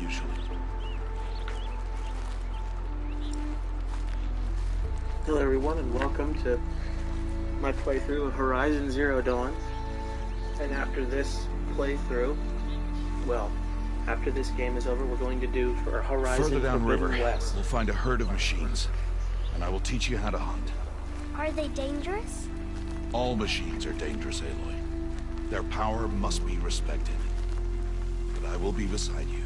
usually. Hello everyone and welcome to my playthrough of Horizon Zero Dawn. And after this playthrough, well, after this game is over, we're going to do for Horizon Further downriver, Forbidden West. we'll find a herd of machines, and I will teach you how to hunt. Are they dangerous? All machines are dangerous, Aloy. Their power must be respected. But I will be beside you.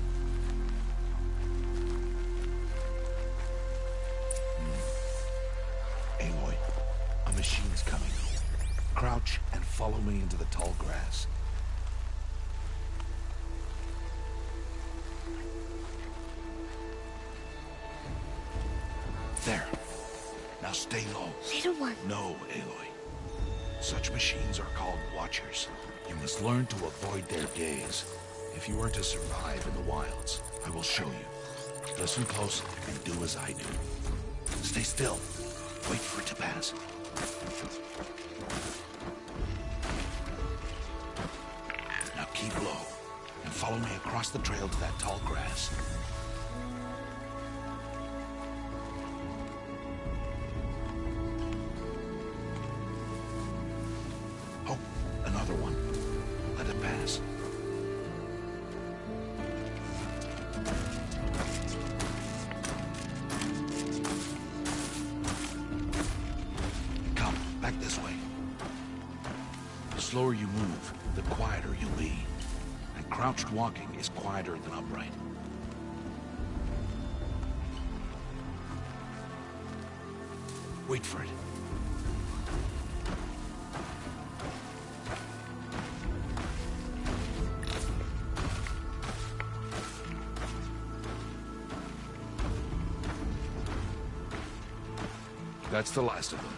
Aloy, a machine's coming. Crouch and follow me into the tall grass. There. Now stay low. Little one. No, Aloy. Such machines are called Watchers. You must learn to avoid their gaze if you are to survive in the wilds. I will show you. Listen close and do as I do. Stay still. Wait for it to pass. Now keep low and follow me across the trail to that tall grass. Oh, another one. Let it pass. Come, back this way. The slower you move, the quieter you'll be. And crouched walking is quieter than upright. Wait for it. That's the last of them.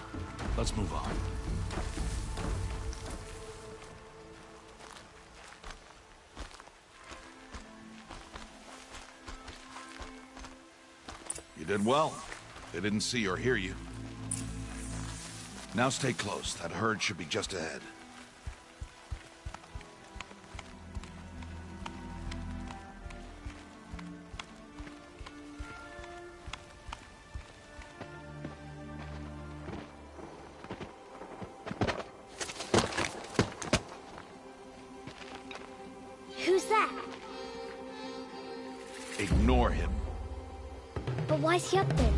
Let's move on. You did well. They didn't see or hear you. Now stay close. That herd should be just ahead. Who's that? Ignore him. But why's he up there?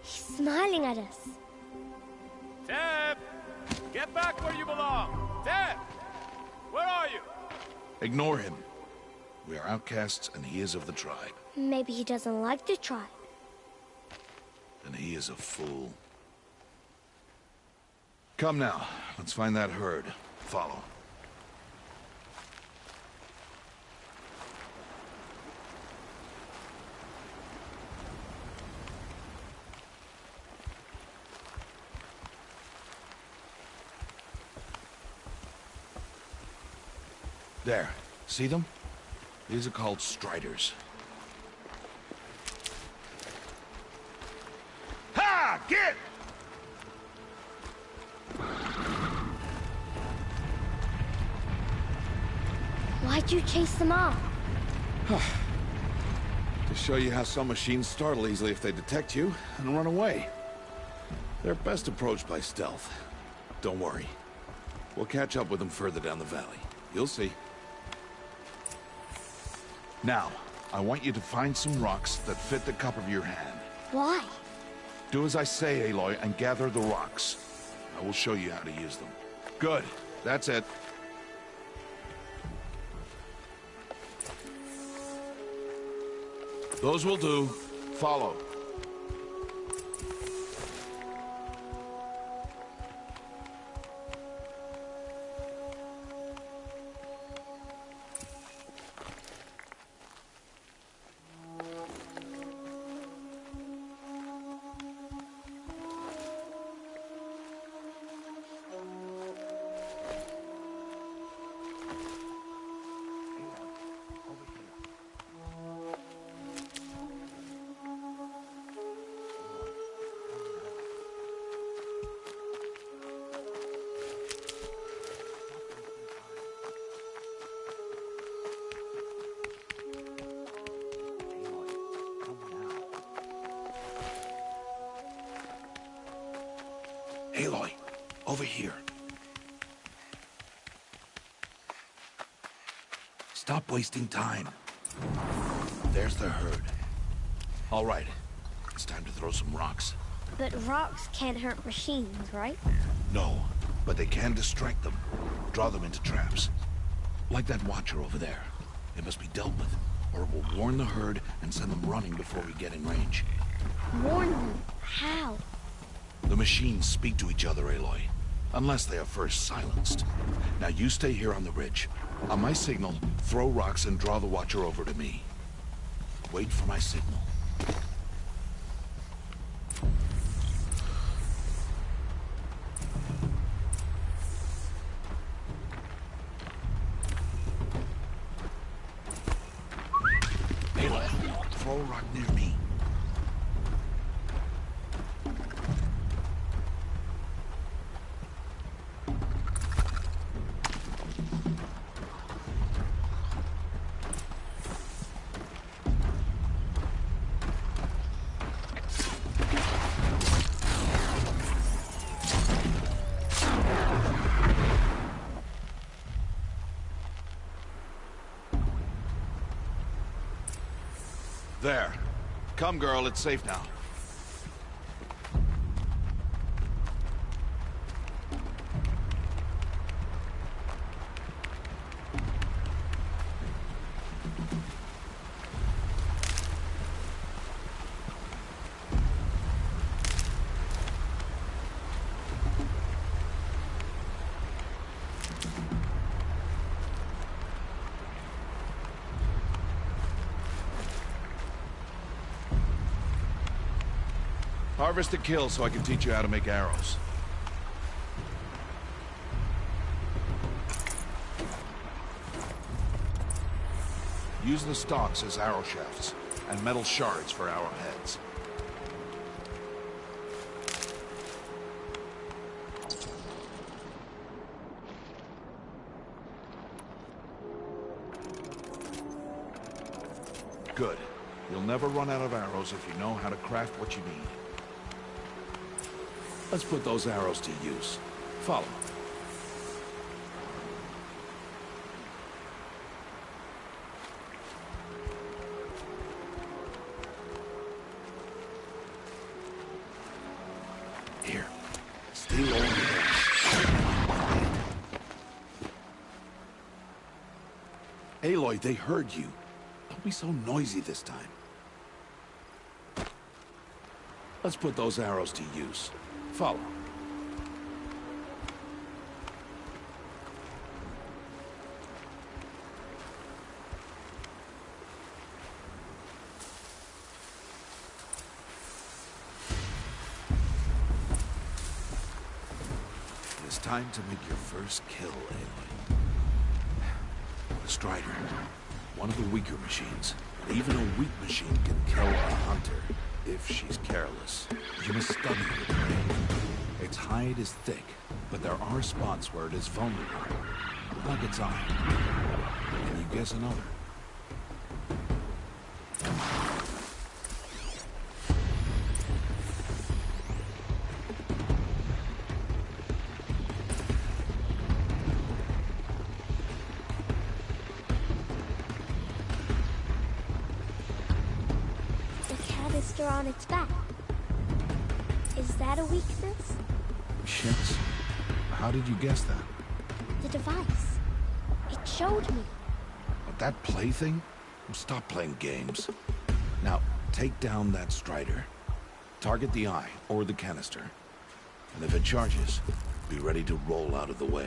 He's smiling at us. Teb! Get back where you belong! Teb! Where are you? Ignore him. We are outcasts, and he is of the tribe. Maybe he doesn't like the tribe. And he is a fool. Come now. Let's find that herd. Follow. There. See them? These are called Striders. Ha! Get! Why'd you chase them off? To show you how some machines startle easily if they detect you and run away. They're best approached by stealth. Don't worry. We'll catch up with them further down the valley. You'll see. Now, I want you to find some rocks that fit the cup of your hand. Why? Do as I say, Aloy, and gather the rocks. I will show you how to use them. Good. That's it. Those will do. Follow. Aloy, over here. Stop wasting time. There's the herd. All right, it's time to throw some rocks. But rocks can't hurt machines, right? No, but they can distract them. Draw them into traps. Like that watcher over there. It must be dealt with, or it will warn the herd and send them running before we get in range. Warn them? How? The machines speak to each other, Aloy. Unless they are first silenced. Now you stay here on the ridge. On my signal, throw rocks and draw the watcher over to me. Wait for my signal. Aloy, throw a rock near me. There. Come, girl, it's safe now. Harvest a kill so I can teach you how to make arrows. Use the stalks as arrow shafts, and metal shards for arrowheads. Good. You'll never run out of arrows if you know how to craft what you need. Let's put those arrows to use. Follow. Here. Stay low on the edge. Aloy, they heard you. Don't be so noisy this time. Let's put those arrows to use. Follow. It's time to make your first kill, Aloy. The Strider. One of the weaker machines. Even a weak machine can kill a hunter. If she's careless. You must study her terrain. Its hide is thick, but there are spots where it is vulnerable. Like its eye. Can you guess another? On its back. Is that a weakness? Yes. How did you guess that? The device. It showed me. But that plaything? Stop playing games. Now, take down that Strider. Target the eye, or the canister. And if it charges, be ready to roll out of the way.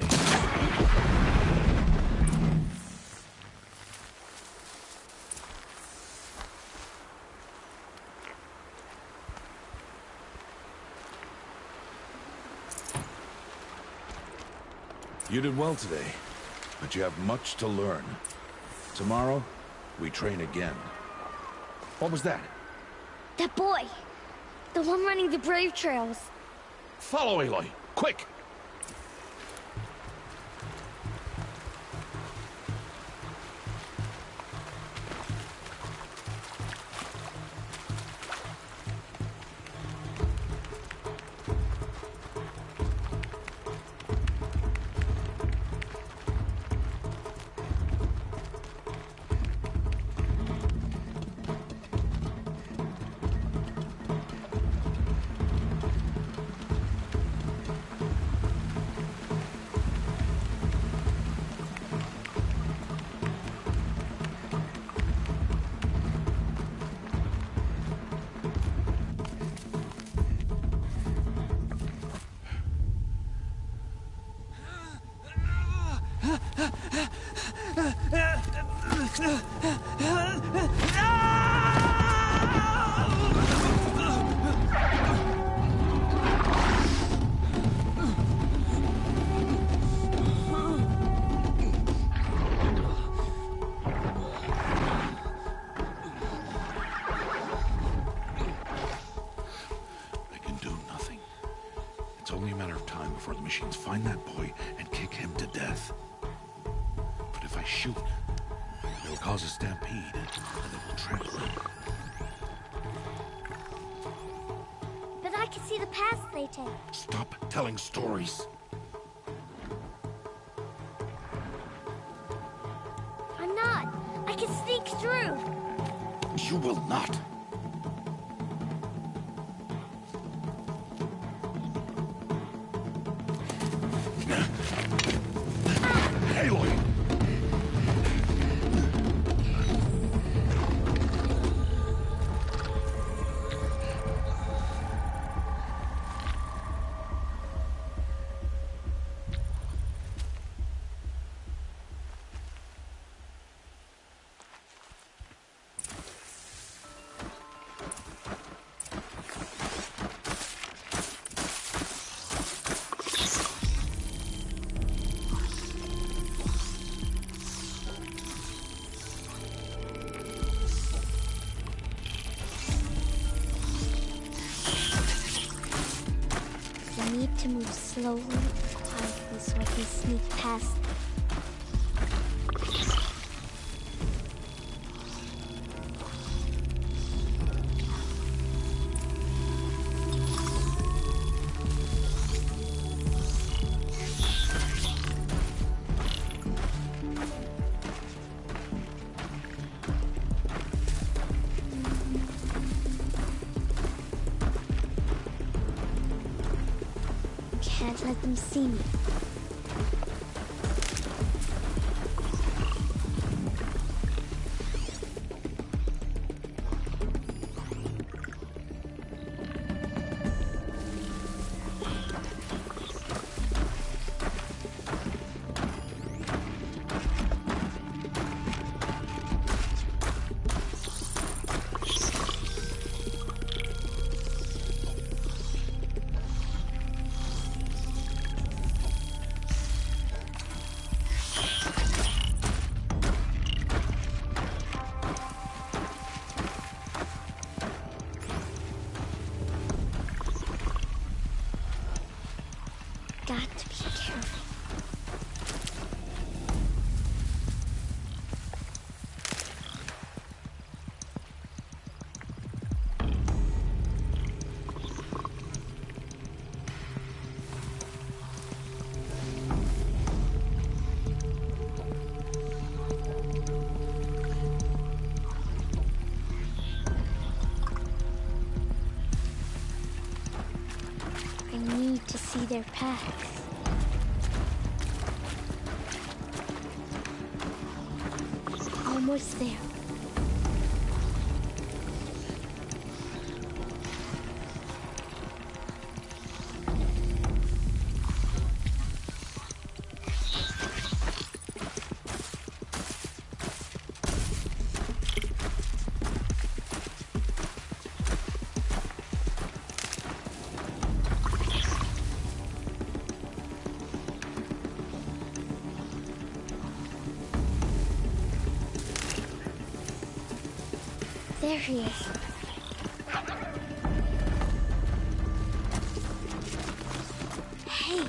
You did well today, but you have much to learn. Tomorrow, we train again. What was that? That boy! The one running the brave trails. Follow Aloy, quick! can do nothing. It's only a matter of time before the machines find that boy and kick him to death. But if I shoot, it'll cause a stampede, and they will trample him. But I can see the paths they take. Stop telling stories. I'm not. I can sneak through. You will not. Aloy! I need to move slowly, quietly, so I can sneak past them. Can't let them see me. Got to be careful. I need to see their paths. Almost there. There he is. Hey.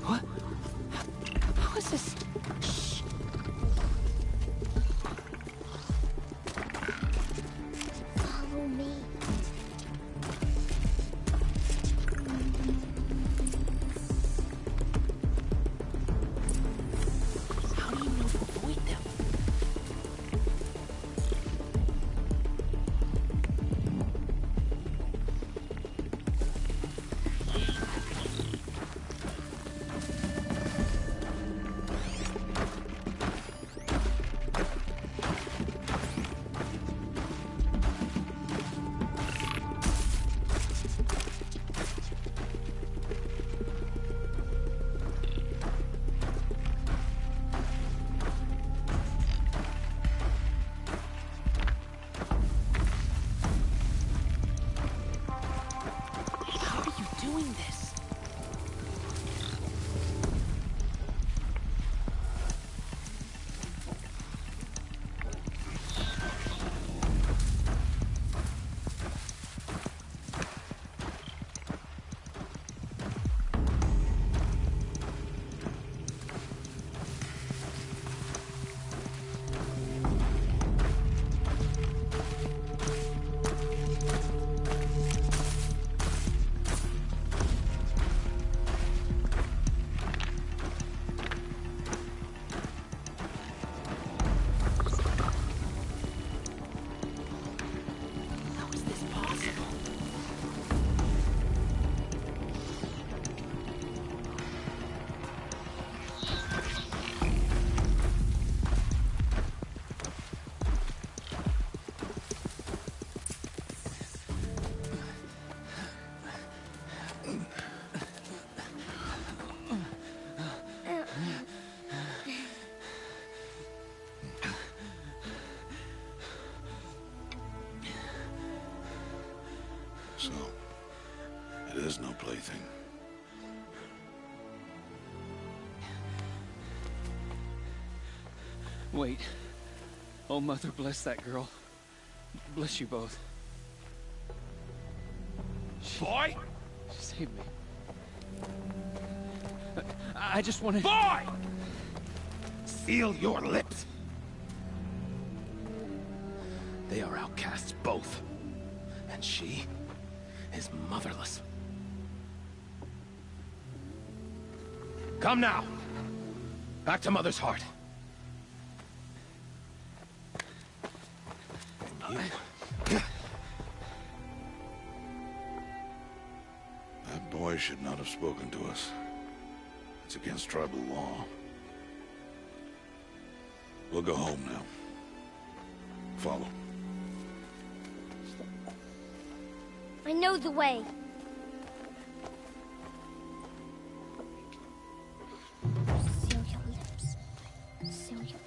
What? How is this? Shh. Follow me. How do you know to avoid them? is no plaything. Wait. Oh, Mother, bless that girl. Bless you both. Boy! She saved me. I just wanted... Boy! Seal your lips! They are outcasts, both. And she is motherless. Come now! Back to Mother's heart. That boy should not have spoken to us. It's against tribal law. We'll go home now. Follow. I know the way. Seal your lips. Seal your lips. Seal your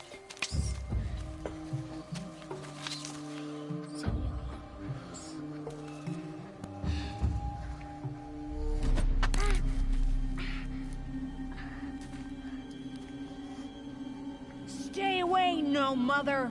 Stay away, no mother.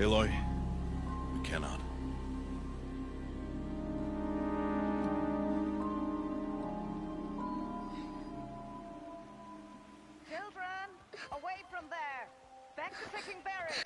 Aloy, we cannot. Children, away from there. Back to picking berries.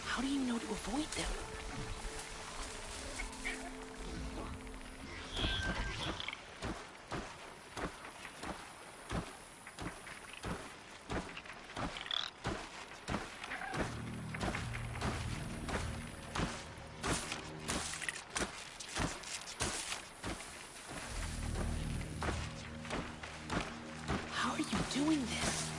How do you know to avoid them? How are you doing this?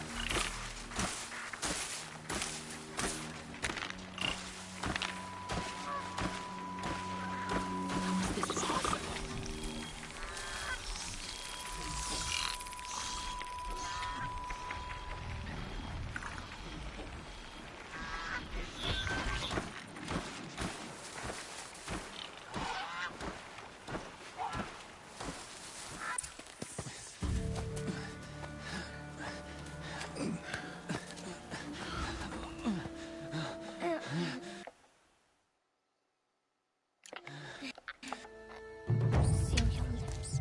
Seal your lips.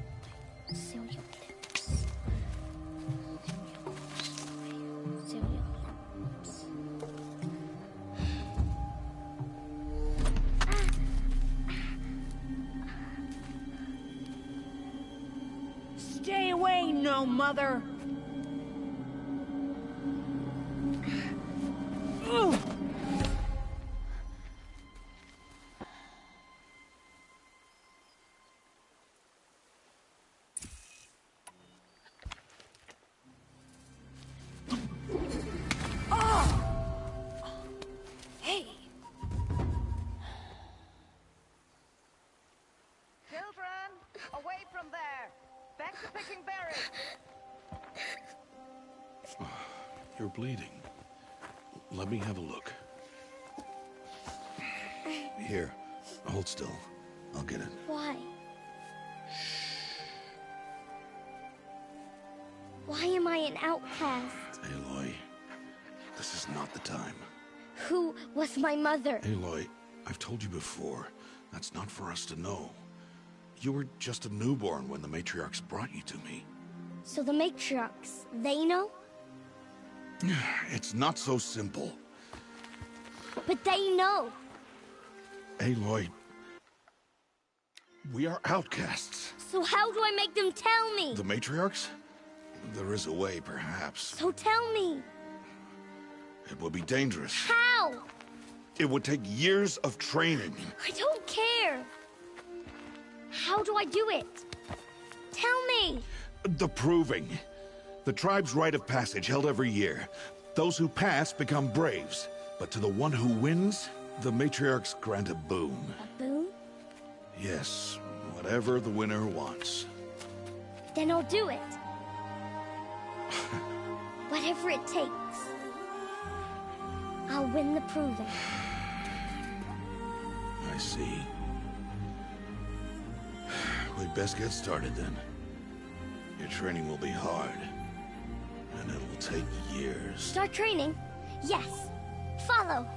Seal your lips. Seal your lips. Stay away, no mother. Hey! Children, away from there. Back to picking berries. You're bleeding. Let me have a look. Here, hold still. I'll get it. Why? Why am I an outcast? Aloy, this is not the time. Who was my mother? Aloy, I've told you before, that's not for us to know. You were just a newborn when the matriarchs brought you to me. So the matriarchs, they know? It's not so simple. But they know. Aloy, We are outcasts. So how do I make them tell me? The matriarchs? There is a way, perhaps. So tell me. It would be dangerous. How? It would take years of training. I don't care. How do I do it? Tell me. The proving. The tribe's rite of passage held every year. Those who pass become braves. But to the one who wins, the matriarchs grant a boon. A boon? Yes, whatever the winner wants. Then I'll do it. Whatever it takes. I'll win the proving. I see. We'd best get started then. Your training will be hard. And it will take years. Start training? Yes. Follow.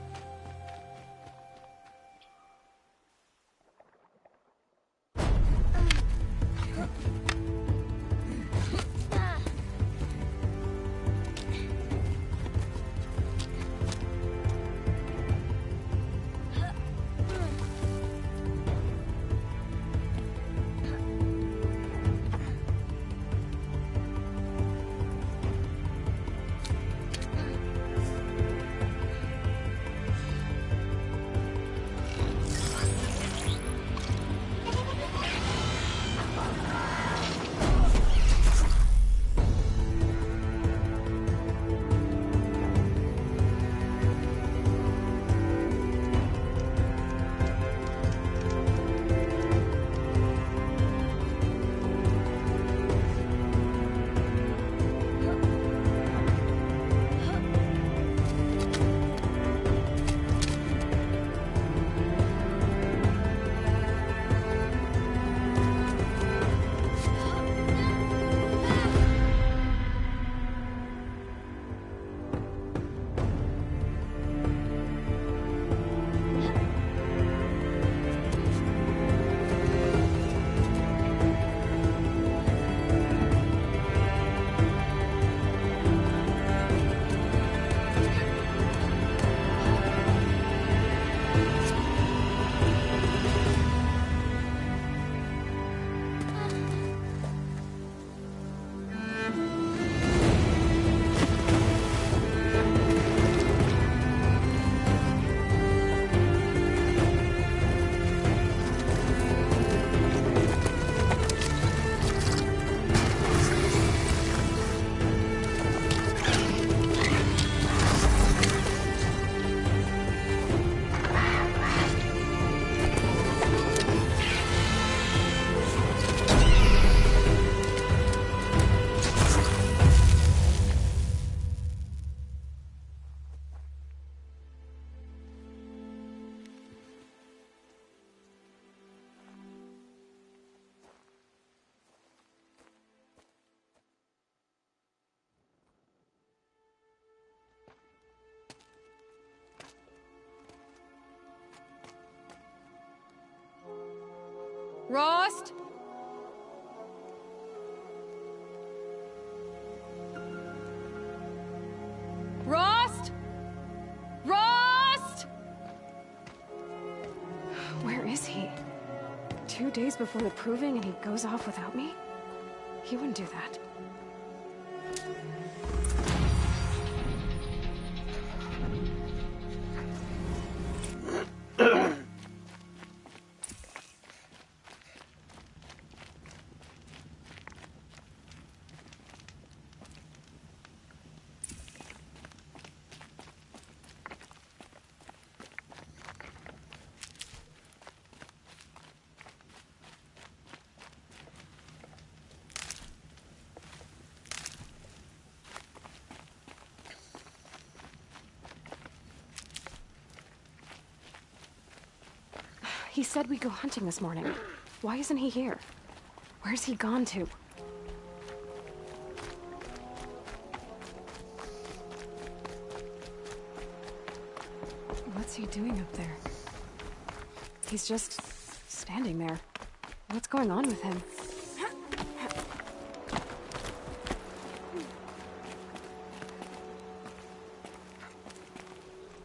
Rost? Rost? Rost? Where is he? 2 days before the proving and he goes off without me? He wouldn't do that. He said we'd go hunting this morning. Why isn't he here? Where's he gone to? What's he doing up there? He's just standing there. What's going on with him?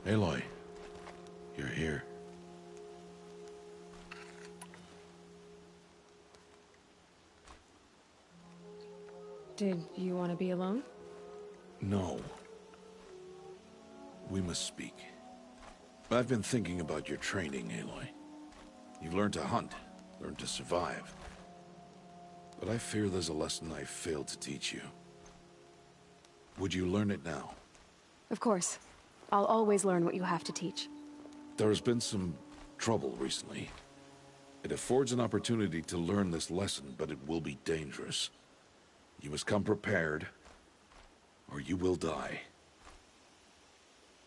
Aloy, you're here. Did you want to be alone? No. We must speak. I've been thinking about your training, Aloy. You've learned to hunt, learned to survive. But I fear there's a lesson I failed to teach you. Would you learn it now? Of course. I'll always learn what you have to teach. There has been some trouble recently. It affords an opportunity to learn this lesson, but it will be dangerous. You must come prepared, or you will die.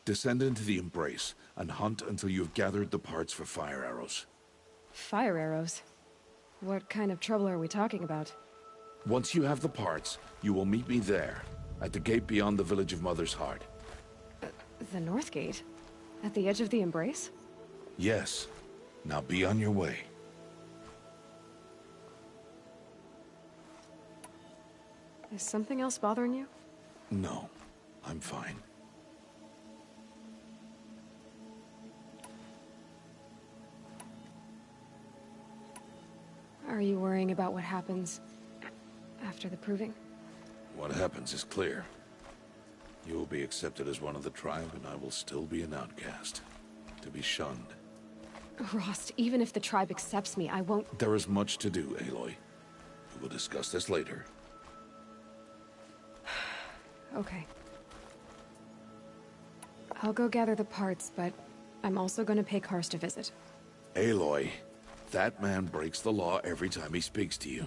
Descend into the Embrace, and hunt until you have gathered the parts for fire arrows. Fire arrows? What kind of trouble are we talking about? Once you have the parts, you will meet me there, at the gate beyond the village of Mother's Heart. The North Gate? At the edge of the Embrace? Yes. Now be on your way. Is something else bothering you? No, I'm fine. Are you worrying about what happens after the proving? What happens is clear. You will be accepted as one of the tribe, and I will still be an outcast, to be shunned. Rost, even if the tribe accepts me, I won't... There is much to do, Aloy. We will discuss this later. Okay. I'll go gather the parts, but I'm also going to pay Karst a visit. Aloy, that man breaks the law every time he speaks to you.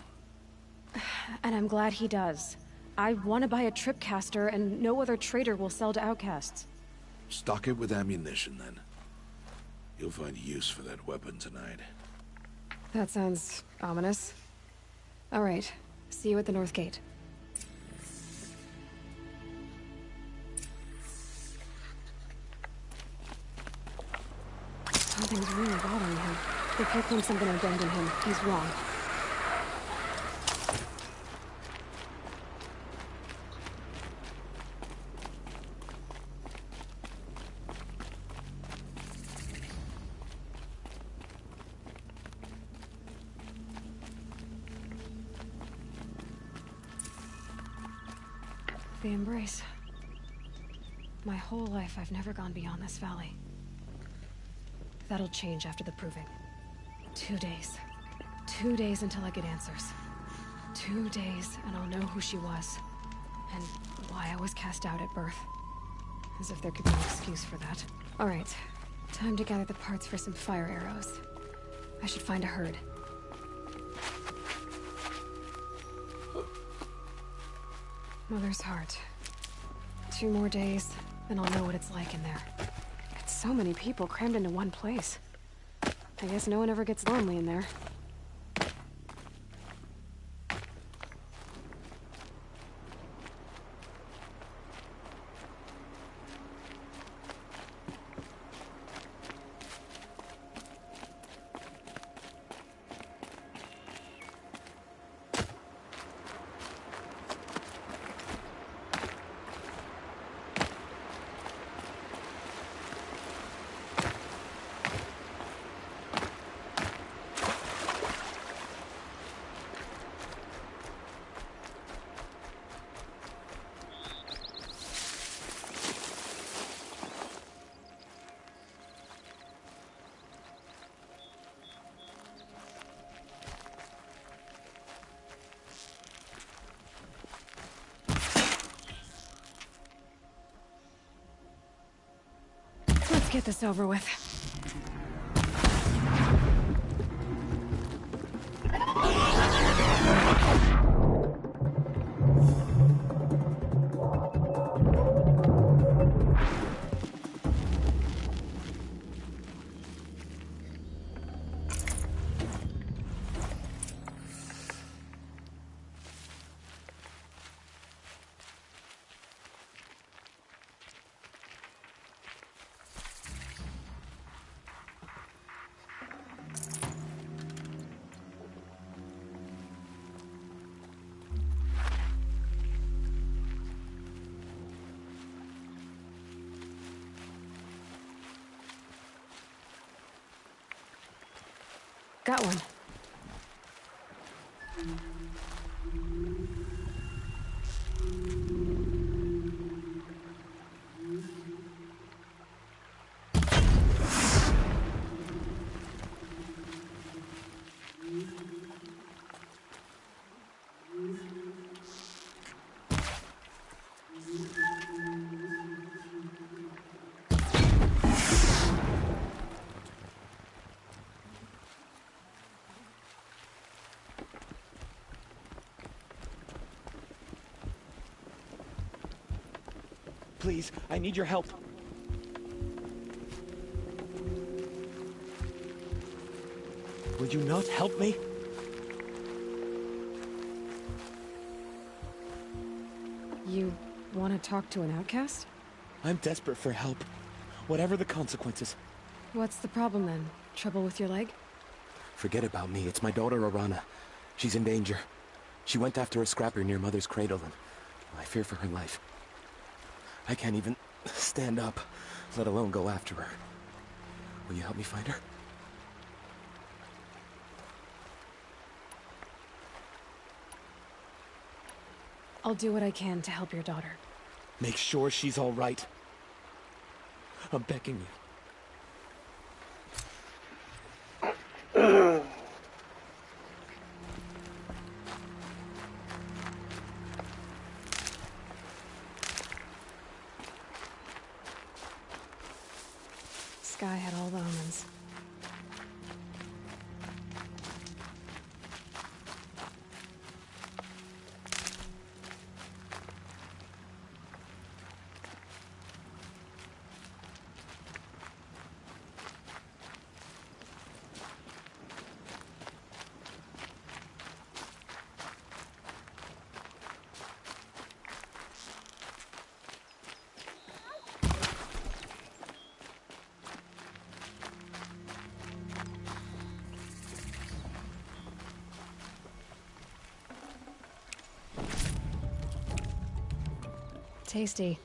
And I'm glad he does. I want to buy a tripcaster, and no other trader will sell to outcasts. Stock it with ammunition, then. You'll find use for that weapon tonight. That sounds ominous. All right. See you at the North Gate. Something's really bothering him. If he thinks I'm gonna abandon him, he's wrong. The Embrace. My whole life, I've never gone beyond this valley. That'll change after the proving. 2 days. 2 days until I get answers. 2 days, and I'll know who she was. And why I was cast out at birth. As if there could be an excuse for that. Alright. Time to gather the parts for some fire arrows. I should find a herd. Mother's Heart. 2 more days, and I'll know what it's like in there. It's so many people crammed into one place. I guess no one ever gets lonely in there. Let's get this over with. Got one. please. I need your help. Will you not help me? You want to talk to an outcast? I'm desperate for help. Whatever the consequences. What's the problem then? Trouble with your leg? Forget about me. It's my daughter, Arana. She's in danger. She went after a scrapper near Mother's cradle, and I fear for her life. I can't even stand up, let alone go after her. Will you help me find her? I'll do what I can to help your daughter. Make sure she's all right. I'm begging you. Sky had all the omens. Tasty.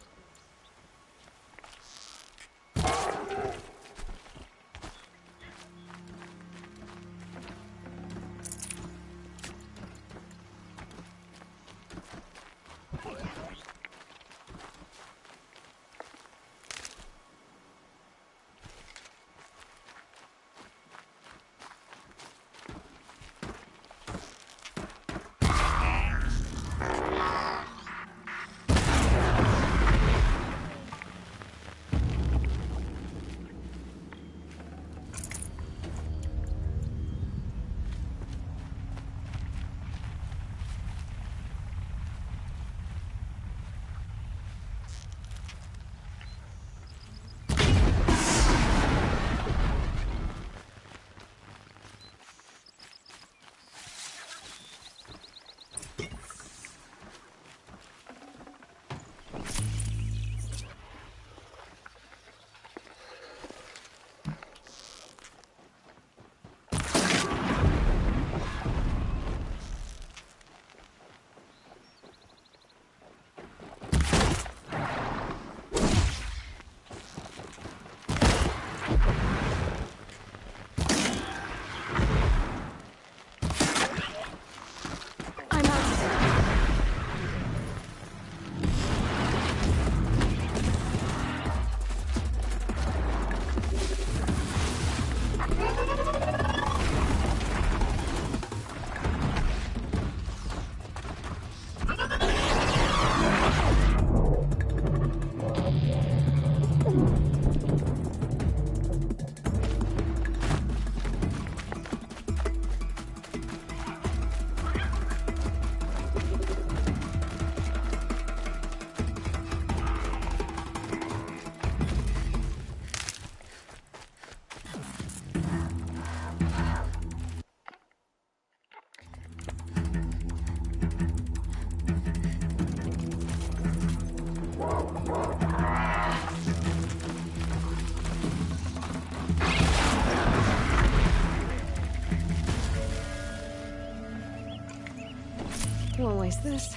Won't waste this.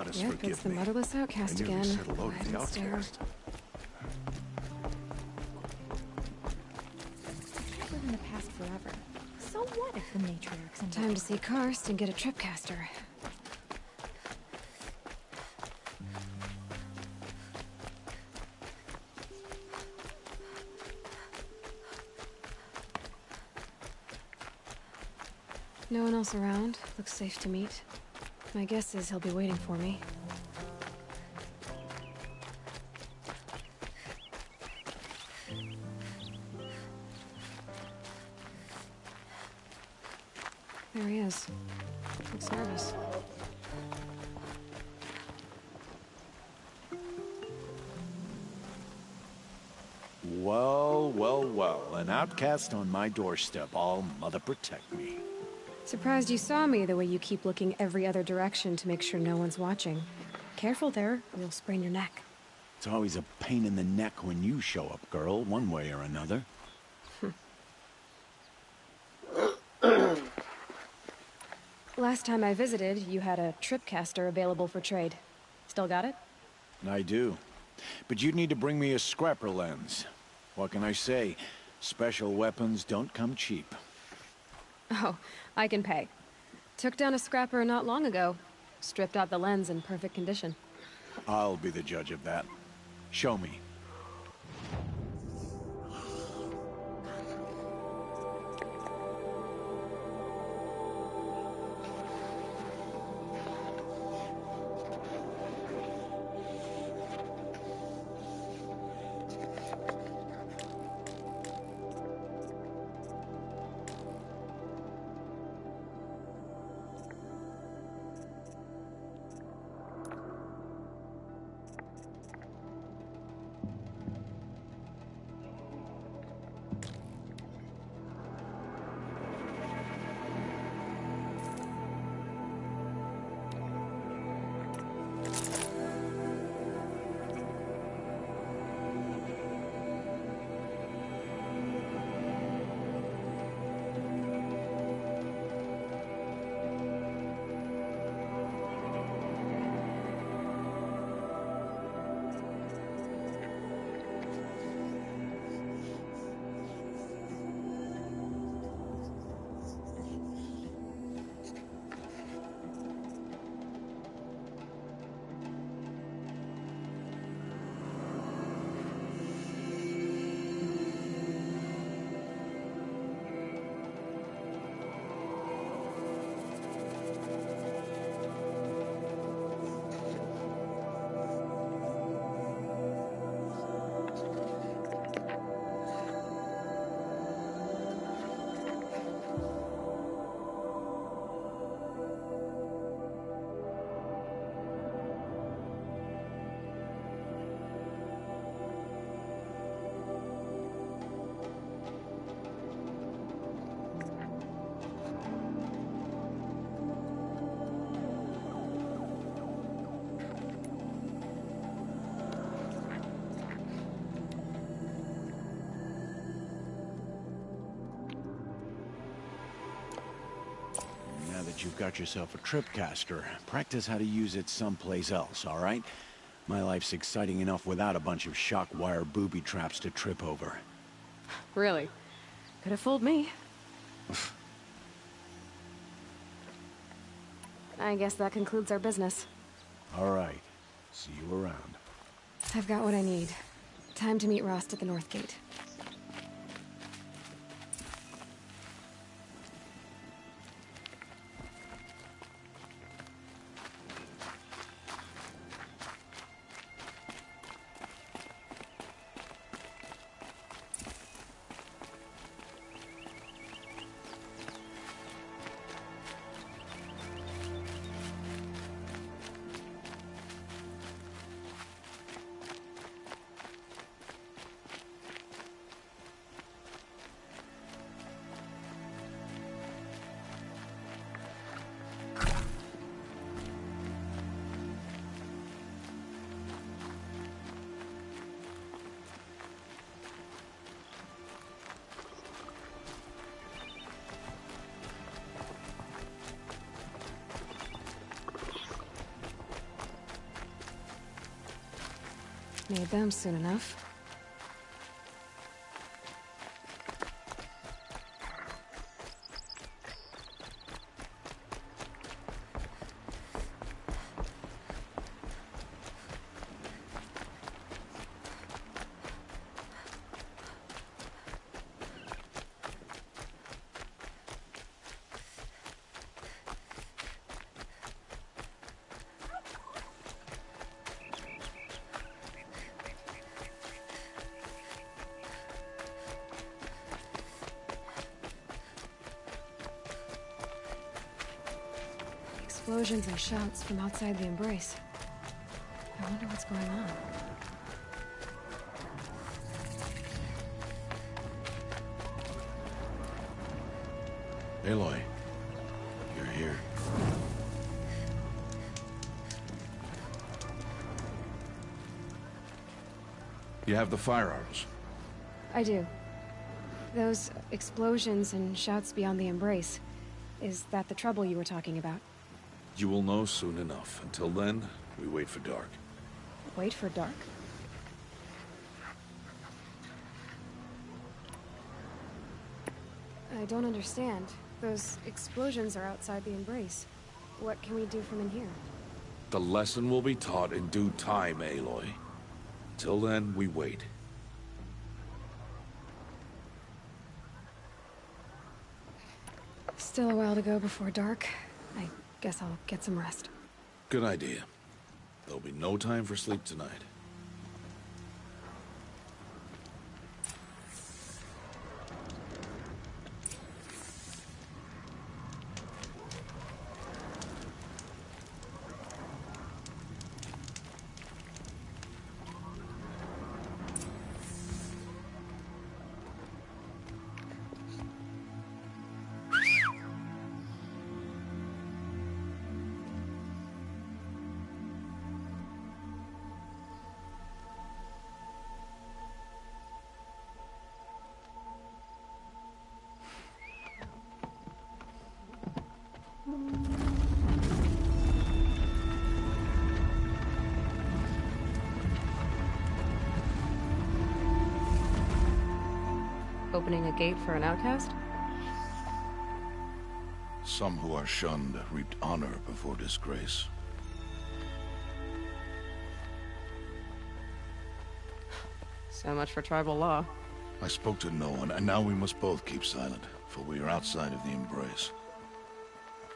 goddess Yep, forgive it's the me. motherless outcast I nearly again. said hello to the Quiet and outcast. Live in the past forever. So what if the matriarchs and Time to see Karst and get a tripcaster. No one else around. Looks safe to meet. My guess is he'll be waiting for me. There he is. Looks nervous. Well, well, well. An outcast on my doorstep. All mother protect me. Surprised you saw me the way you keep looking every other direction to make sure no one's watching. Careful there, or you'll sprain your neck. It's always a pain in the neck when you show up, girl, one way or another. Last time I visited, you had a tripcaster available for trade. Still got it? I do. But you'd need to bring me a scrapper lens. What can I say? Special weapons don't come cheap. Oh, I can pay. Took down a scrapper not long ago. Stripped out the lens in perfect condition. I'll be the judge of that. Show me. Now that you've got yourself a tripcaster, practice how to use it someplace else, all right? My life's exciting enough without a bunch of shock wire booby traps to trip over. Really? Could have fooled me. I guess that concludes our business. All right. See you around. I've got what I need. Time to meet Rost at the North Gate. Need them soon enough. Explosions and shouts from outside the Embrace. I wonder what's going on. Aloy, you're here. You have the firearms. I do. Those explosions and shouts beyond the Embrace. Is that the trouble you were talking about? You will know soon enough. Until then, we wait for dark. Wait for dark? I don't understand. Those explosions are outside the Embrace. What can we do from in here? The lesson will be taught in due time, Aloy. Till then, we wait. Still a while to go before dark. I guess I'll get some rest. Good idea. There'll be no time for sleep tonight. Opening a gate for an outcast? Some who are shunned reaped honor before disgrace. So much for tribal law. I spoke to no one, and now we must both keep silent, for we are outside of the Embrace.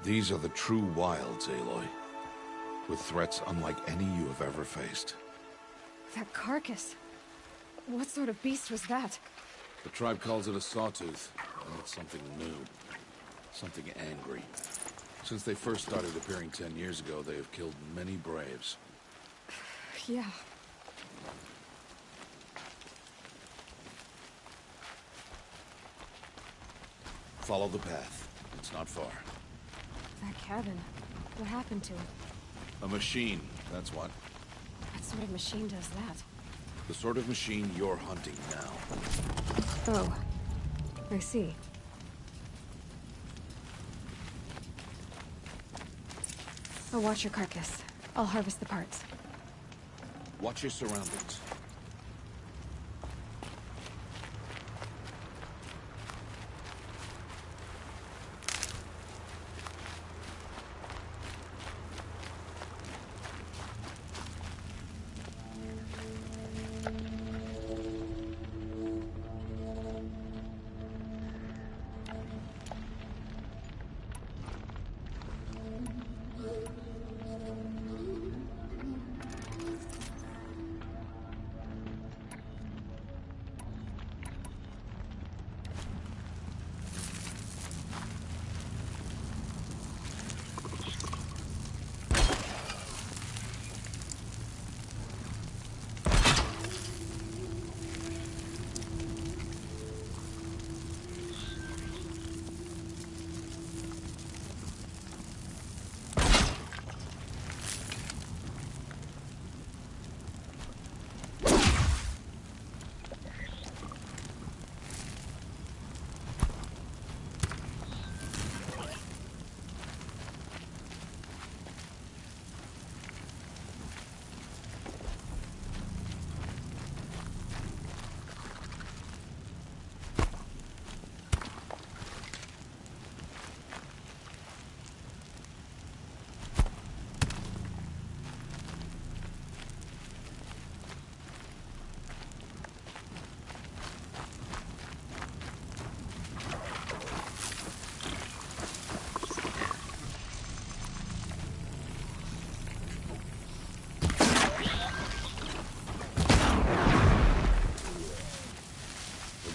These are the true wilds, Aloy, with threats unlike any you have ever faced. That carcass. What sort of beast was that? The tribe calls it a sawtooth, and it's something new. Something angry. Since they first started appearing 10 years ago, they have killed many braves. Yeah. Follow the path. It's not far. That cabin. What happened to it? A machine, that's what. What sort of machine does that? The sort of machine you're hunting now. Oh. I see. I'll watch your carcass. I'll harvest the parts. Watch your surroundings.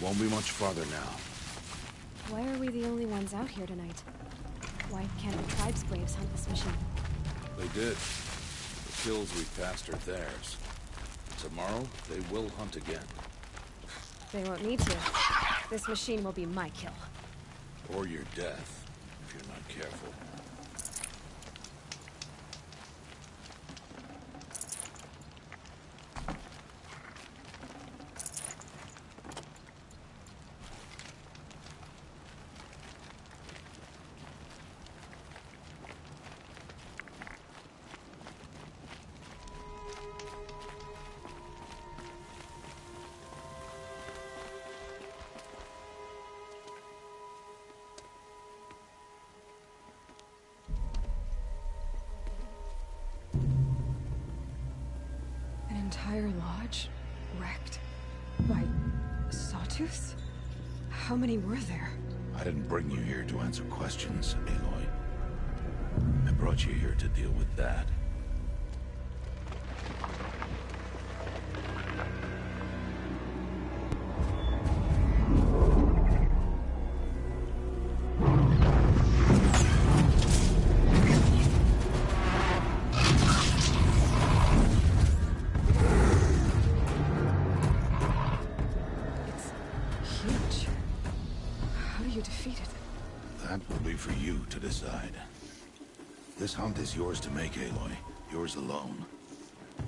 Won't be much farther now. Why are we the only ones out here tonight? Why can't the tribe's braves hunt this machine? They did. The kills we passed are theirs. Tomorrow, they will hunt again. They won't need to. This machine will be my kill. Or your death, if you're not careful. Entire lodge wrecked by sawtooths? How many were there? I didn't bring you here to answer questions, Aloy. I brought you here to deal with that. This hunt is yours to make, Aloy. Yours alone.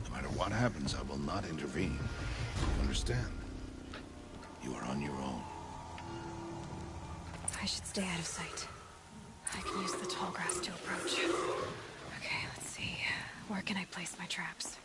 No matter what happens, I will not intervene. You understand? You are on your own. I should stay out of sight. I can use the tall grass to approach. Okay, let's see. Where can I place my traps?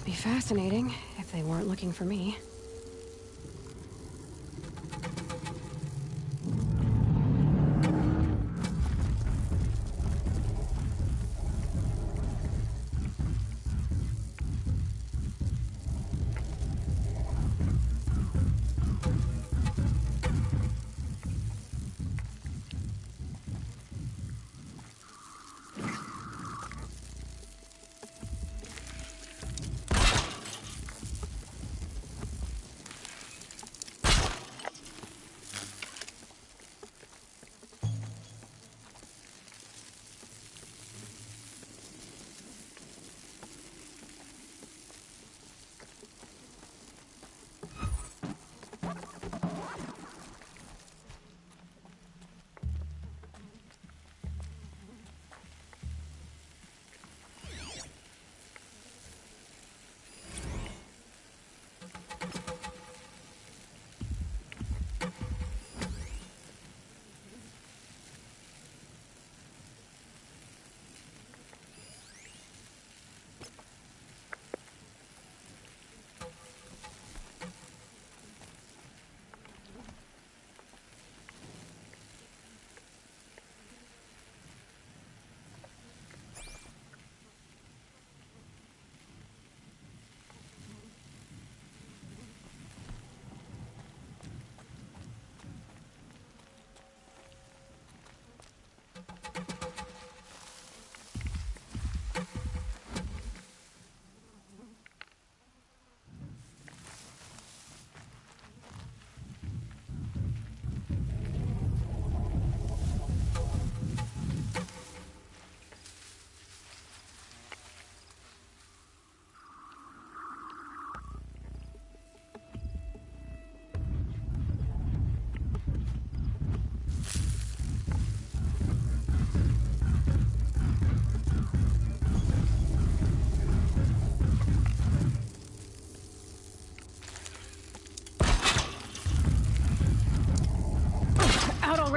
Be fascinating if they weren't looking for me.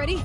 already?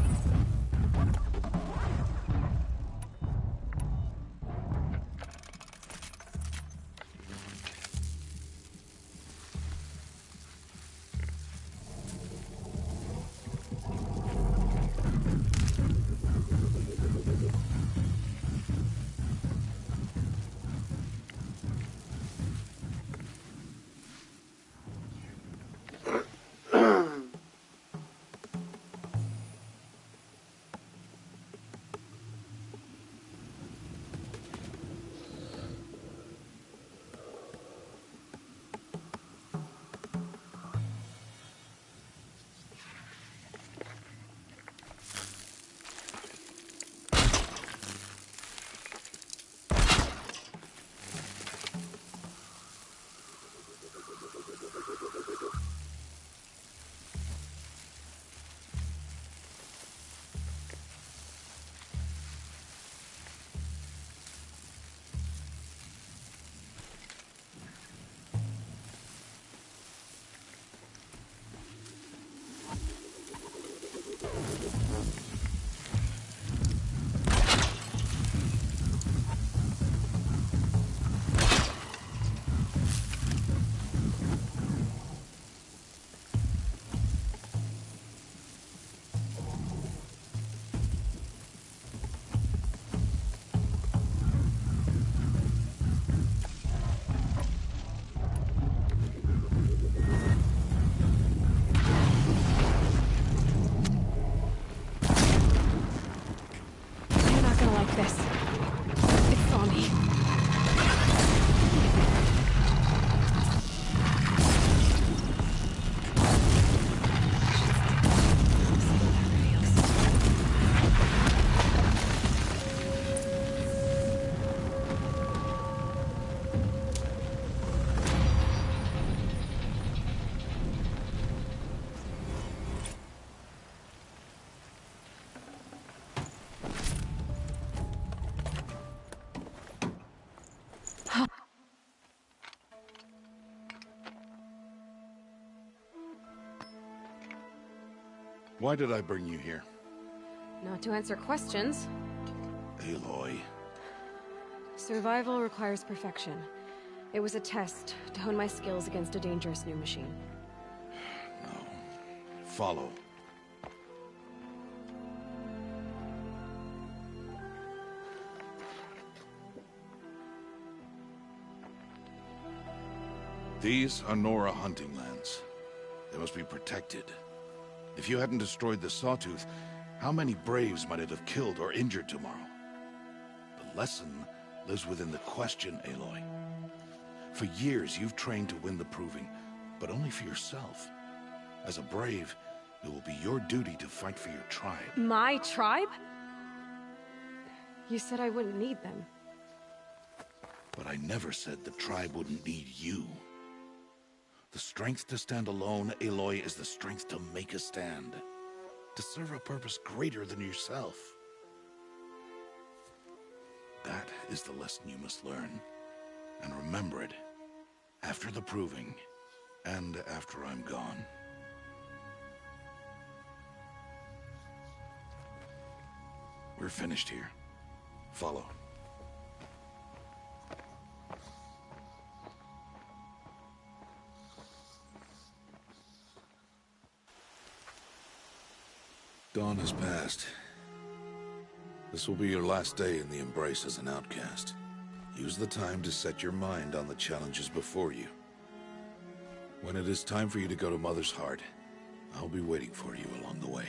Why did I bring you here? Not to answer questions. Aloy. Survival requires perfection. It was a test to hone my skills against a dangerous new machine. No. Follow. These are Nora hunting lands. They must be protected. If you hadn't destroyed the Sawtooth, how many Braves might it have killed or injured tomorrow? The lesson lives within the question, Aloy. For years, you've trained to win the Proving, but only for yourself. As a Brave, it will be your duty to fight for your tribe. My tribe? You said I wouldn't need them. But I never said the tribe wouldn't need you. The strength to stand alone, Aloy, is the strength to make a stand. To serve a purpose greater than yourself. That is the lesson you must learn. And remember it. After the Proving. And after I'm gone. We're finished here. Follow. Dawn has passed. This will be your last day in the Embrace as an outcast. Use the time to set your mind on the challenges before you. When it is time for you to go to Mother's Heart, I'll be waiting for you along the way.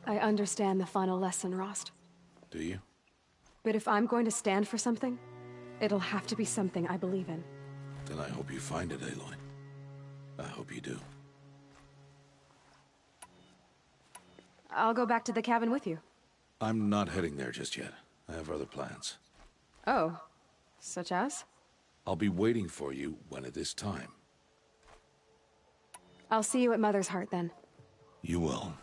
I understand the final lesson, Rost. Do you? But if I'm going to stand for something, it'll have to be something I believe in. Then I hope you find it, Aloy. I hope you do. I'll go back to the cabin with you. I'm not heading there just yet. I have other plans. Oh. Such as? I'll be waiting for you when it is time. I'll see you at Mother's Heart, then. You will.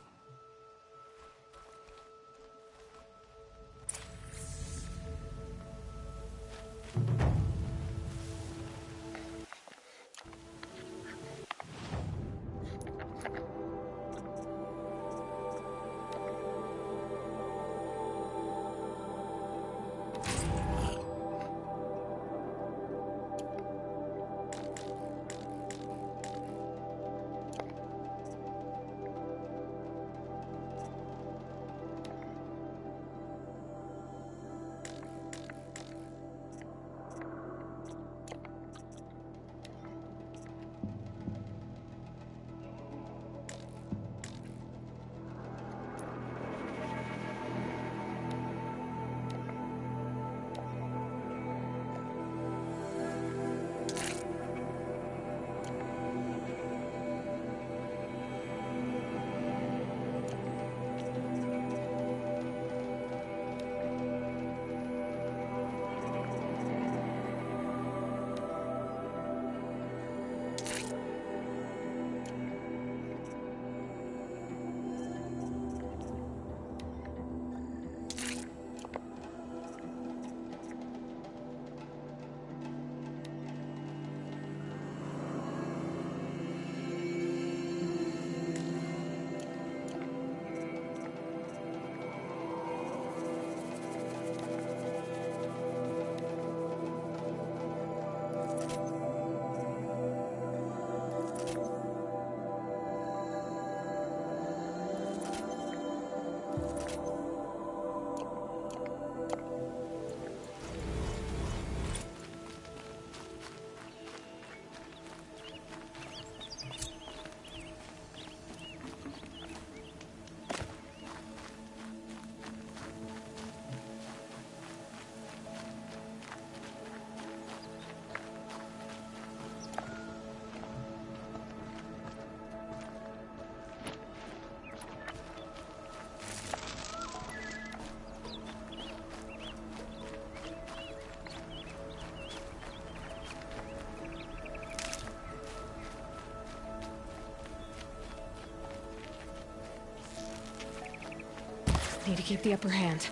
Need to keep the upper hand.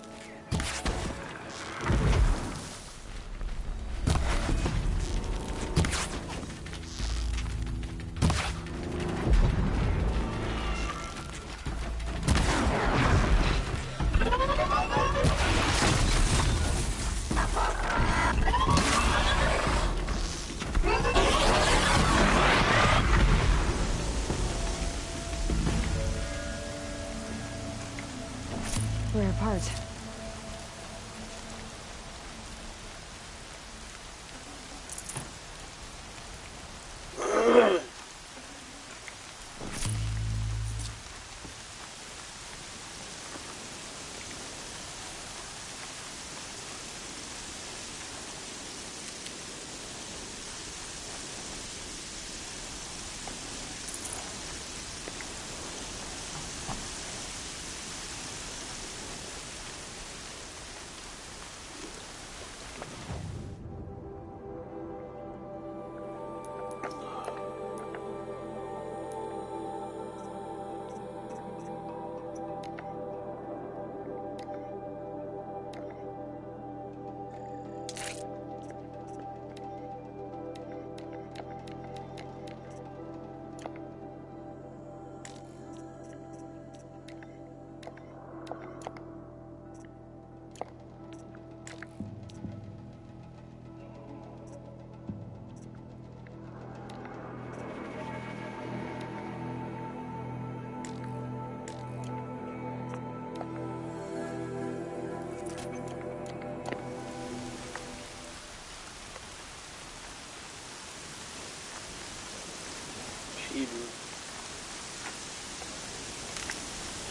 We're apart.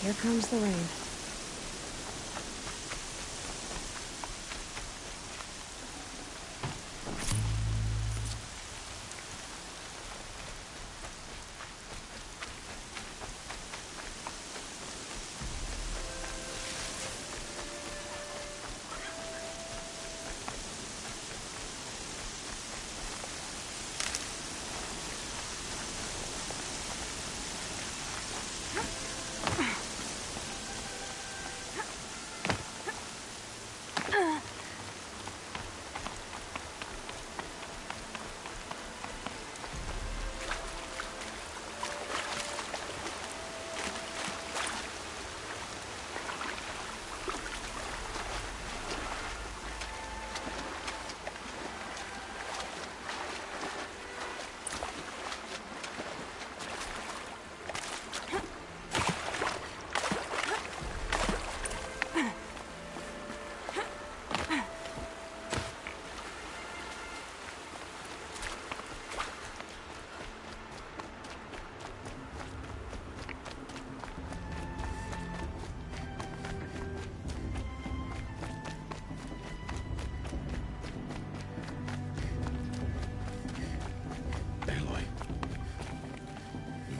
Here comes the rain.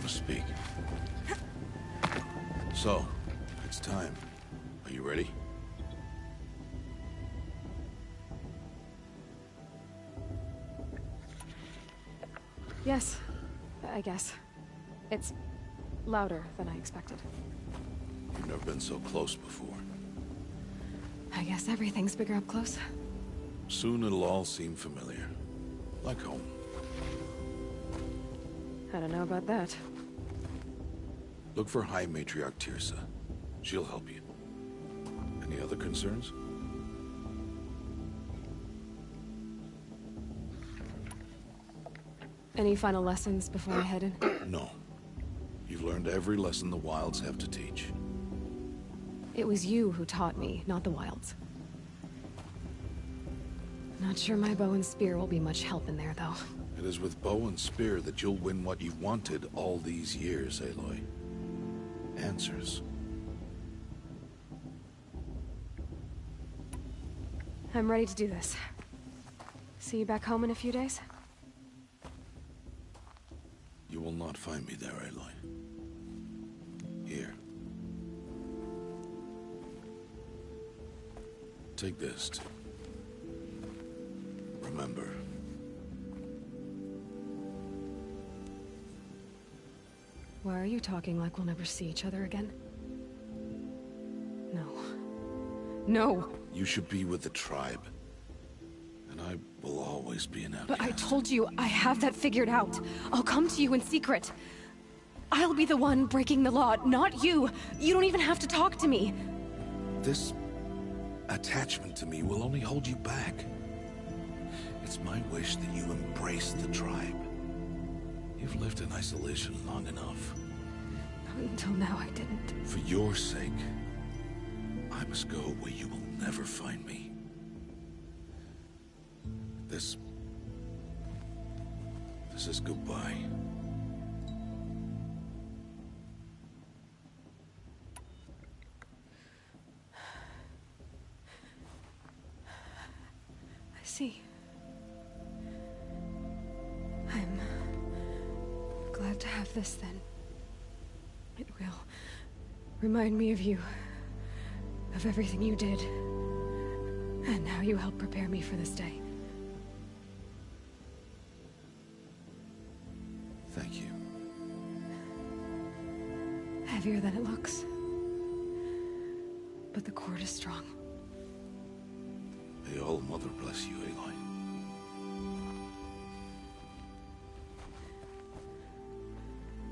Speak. So, it's time. Are you ready? Yes, I guess. It's louder than I expected. You've never been so close before. I guess everything's bigger up close. Soon it'll all seem familiar. Like home. I don't know about that. Look for High Matriarch Teersa. She'll help you. Any other concerns? Any final lessons before I head in? No. You've learned every lesson the Wilds have to teach. It was you who taught me, not the Wilds. Not sure my bow and spear will be much help in there, though. It is with bow and spear that you'll win what you've wanted all these years, Aloy. Answers. I'm ready to do this. See you back home in a few days? You will not find me there, Aloy. Here. Take this to remember. Why are you talking like we'll never see each other again? No. No! You should be with the tribe. And I will always be an outcast. But I told you, I have that figured out. I'll come to you in secret. I'll be the one breaking the law, not you. You don't even have to talk to me. This attachment to me will only hold you back. It's my wish that you embrace the tribe. You've lived in isolation long enough. Until now, I didn't. For your sake, I must go where you will never find me. This is goodbye. I see. I'm glad to have this, then. It will remind me of you, of everything you did, and how you helped prepare me for this day. Thank you. Heavier than it looks. But the cord is strong. May All Mother bless you, Aloy.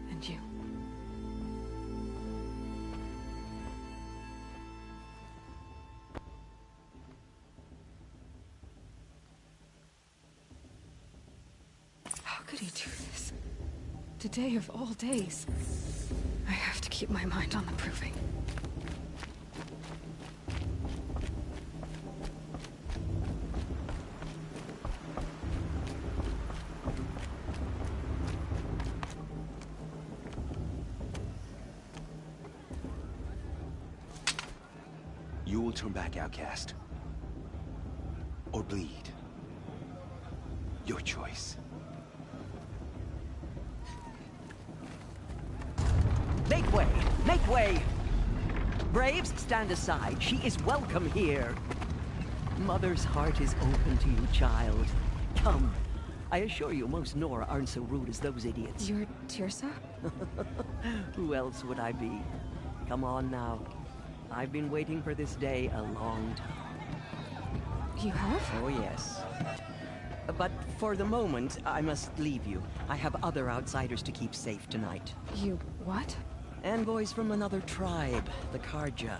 And you. How could he do this? Today of all days. I have to keep my mind on the proving. You will turn back, outcast. Or bleed. Your choice. Make way! Make way! Braves, stand aside. She is welcome here. Mother's heart is open to you, child. Come. I assure you, most Nora aren't so rude as those idiots. You're Teersa? Who else would I be? Come on now. I've been waiting for this day a long time. You have? Oh, yes. But for the moment, I must leave you. I have other outsiders to keep safe tonight. You what? Envoys from another tribe, the Carja.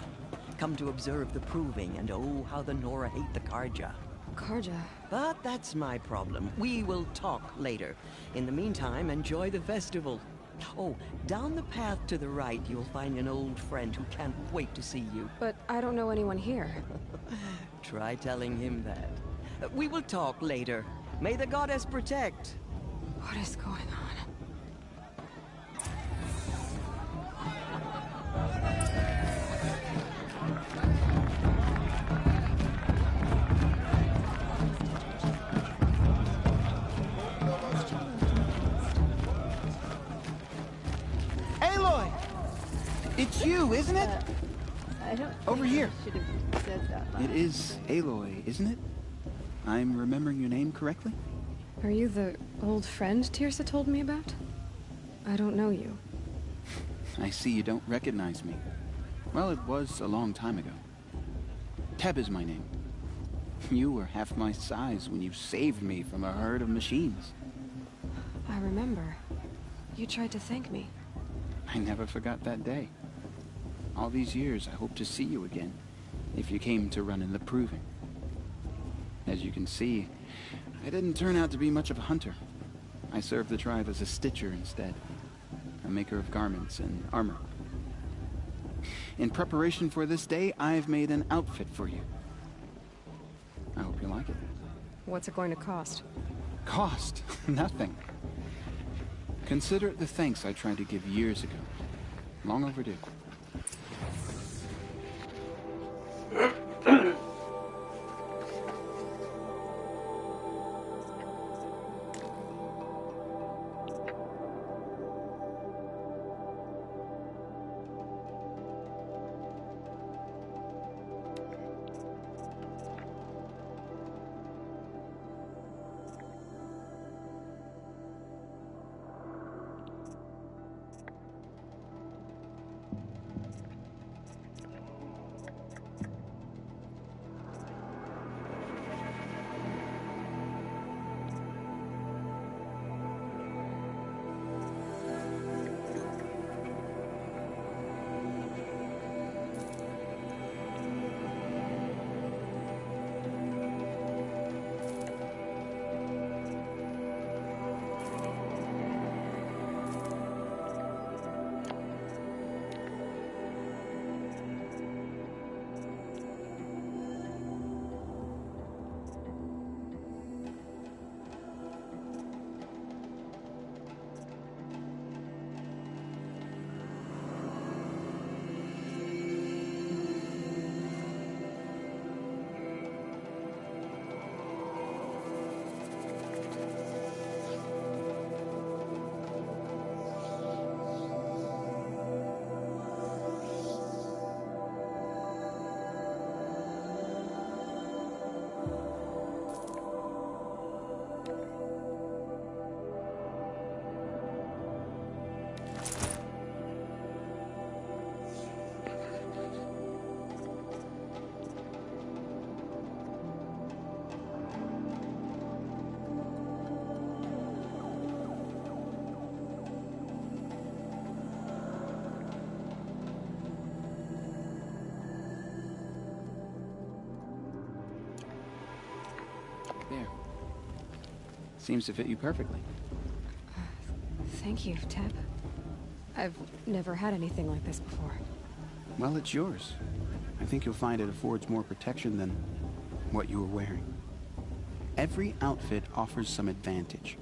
Come to observe the proving, and oh, how the Nora hate the Carja. Carja? But that's my problem. We will talk later. In the meantime, enjoy the festival. Oh, down the path to the right, you'll find an old friend who can't wait to see you. But I don't know anyone here. Try telling him that. We will talk later. May the goddess protect. What is going on? Aloy! It's you, isn't it? I don't Over think here. I should have said that. It is Aloy, isn't it? I'm remembering your name correctly? Are you the old friend Teersa told me about? I don't know you. I see you don't recognize me. Well, it was a long time ago. Teb is my name. You were half my size when you saved me from a herd of machines. I remember. You tried to thank me. I never forgot that day. All these years, I hope to see you again, if you came to run in the proving. As you can see, I didn't turn out to be much of a hunter. I served the tribe as a stitcher instead, a maker of garments and armor. In preparation for this day, I've made an outfit for you. I hope you like it. What's it going to cost? Cost? Nothing. Consider it the thanks I tried to give years ago. Long overdue. There. Seems to fit you perfectly. Thank you, Teb. I've never had anything like this before. Well, it's yours. I think you'll find it affords more protection than what you were wearing. Every outfit offers some advantage.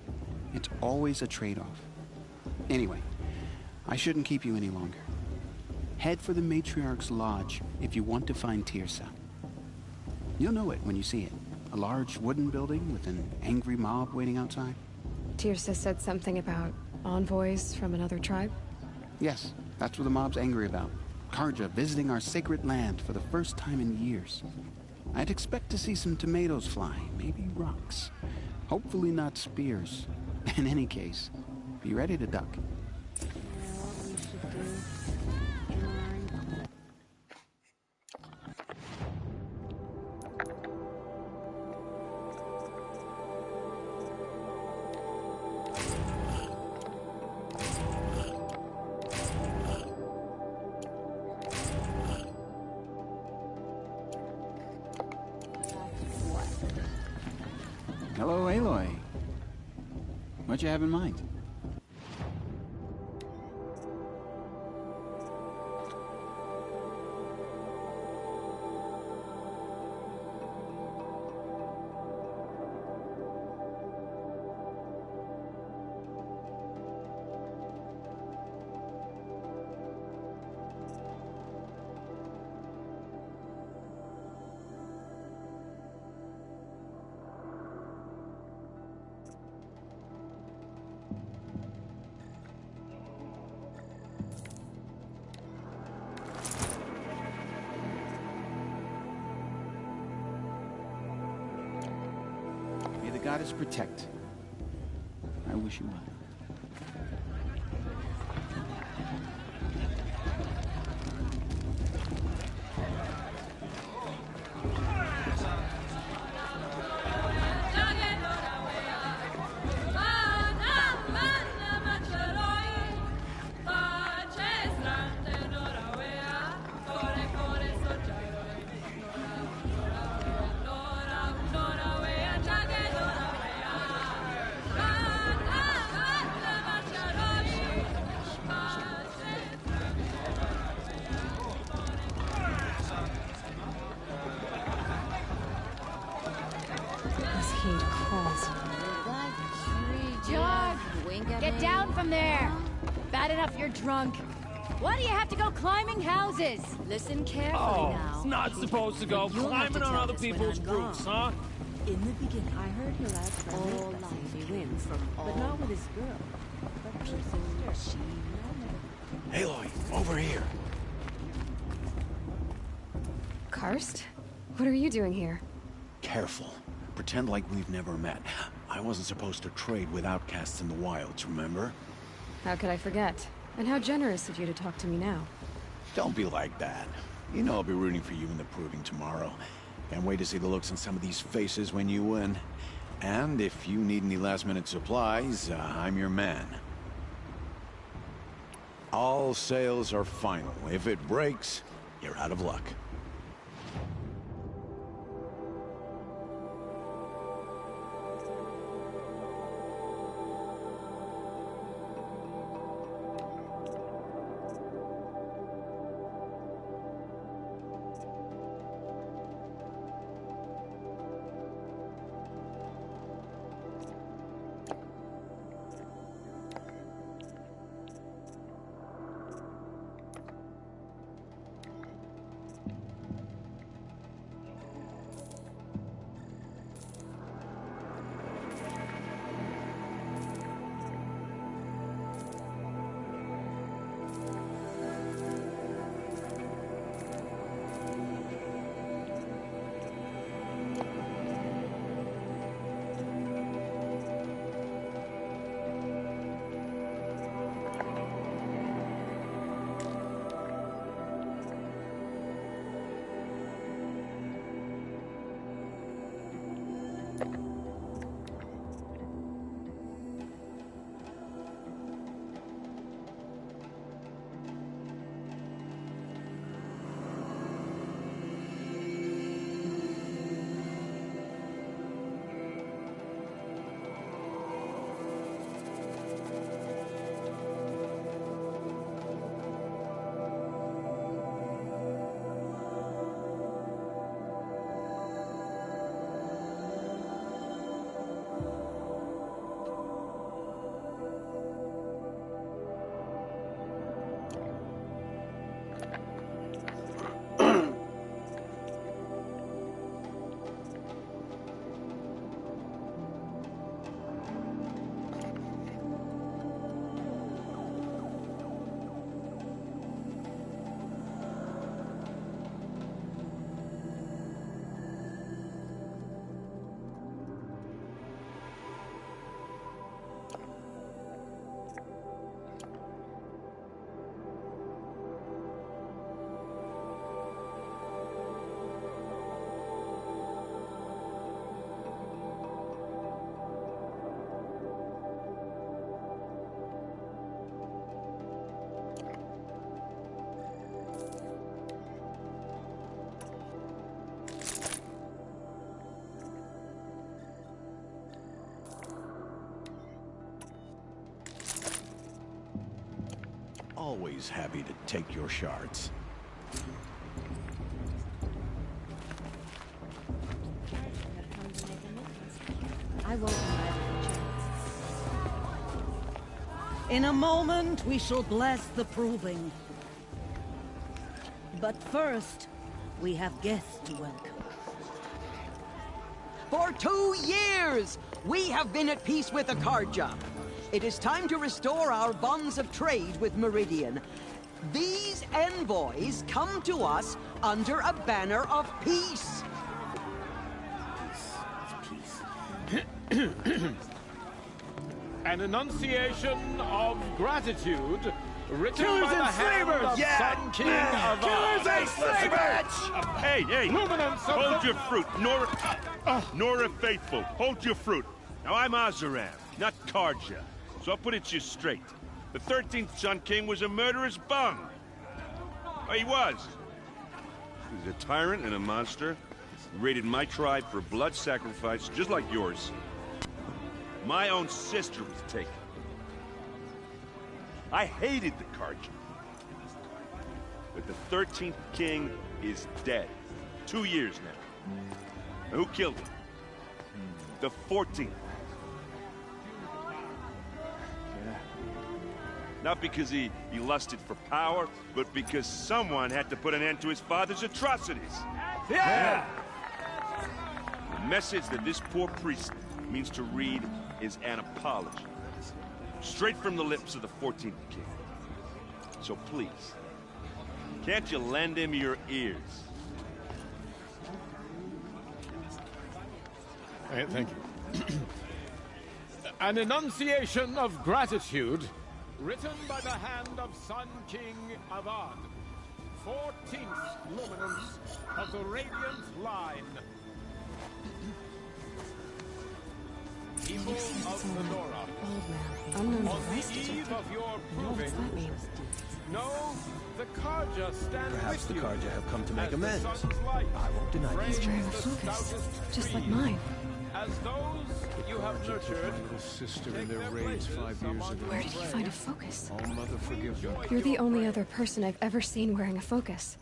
It's always a trade-off. Anyway, I shouldn't keep you any longer. Head for the Matriarch's Lodge if you want to find Tirsa. You'll know it when you see it. A large wooden building with an angry mob waiting outside. Tirsa said something about envoys from another tribe? Yes, that's what the mob's angry about. Karja visiting our sacred land for the first time in years. I'd expect to see some tomatoes fly, maybe rocks. Hopefully not spears. In any case, be ready to duck. Hello, Aloy. What you have in mind? May the goddess protect. I wish you well. Jog! Get down from there! Bad enough you're drunk. Why do you have to go climbing houses? Listen carefully now. Not supposed to go climbing on other people's roofs, huh? In the beginning, I heard he lads friendly all life he wins from all, but not with his girl. But she Aloy, over here. Karst? What are you doing here? Careful. Pretend like we've never met. I wasn't supposed to trade with outcasts in the wilds, remember? How could I forget? And how generous of you to talk to me now. Don't be like that. You know I'll be rooting for you in the proving tomorrow. Can't wait to see the looks on some of these faces when you win. And if you need any last-minute supplies, I'm your man. All sales are final. If it breaks, you're out of luck. Always happy to take your shards. I won't let In a moment, we shall bless the proving. But first, we have guests to welcome. For 2 years, we have been at peace with the Carja. It is time to restore our bonds of trade with Meridian. These envoys come to us under a banner of peace. An enunciation of gratitude written Killers by the and hand slavers! of Yeah! Sun King Yeah! of Killers and slavers! Hey, hey! Luminance of Hold the- your fruit, Nora Faithful. Hold your fruit. Now I'm Azaram, not Carja. So I'll put it to you straight. The 13th Sun King was a murderous bum. Oh, he was. He's a tyrant and a monster. He raided my tribe for blood sacrifice, just like yours. My own sister was taken. I hated the Carja. But the 13th king is dead. 2 years now. Now, who killed him? The 14th. Not because he lusted for power, but because someone had to put an end to his father's atrocities. Yeah! The message that this poor priest means to read is an apology. Straight from the lips of the 14th king. So please, can't you lend him your ears? Thank you. An enunciation of gratitude written by the hand of Sun King Avad, 14th luminance of the Radiant Line. People of Lenora, Unknown on device the eve detected. of your Now what's proving, that mean? know the Karja stand Perhaps with the you. Carja have come to make as the amends. sun's light I won't deny these frames Trying to the focus, stoutest just like trees. mine. As those you have nurtured, Little sister take in their their raids places 5 years among ago. Where did he find a focus? Oh, Mother, forgive them. You're the only other person I've ever seen wearing a focus.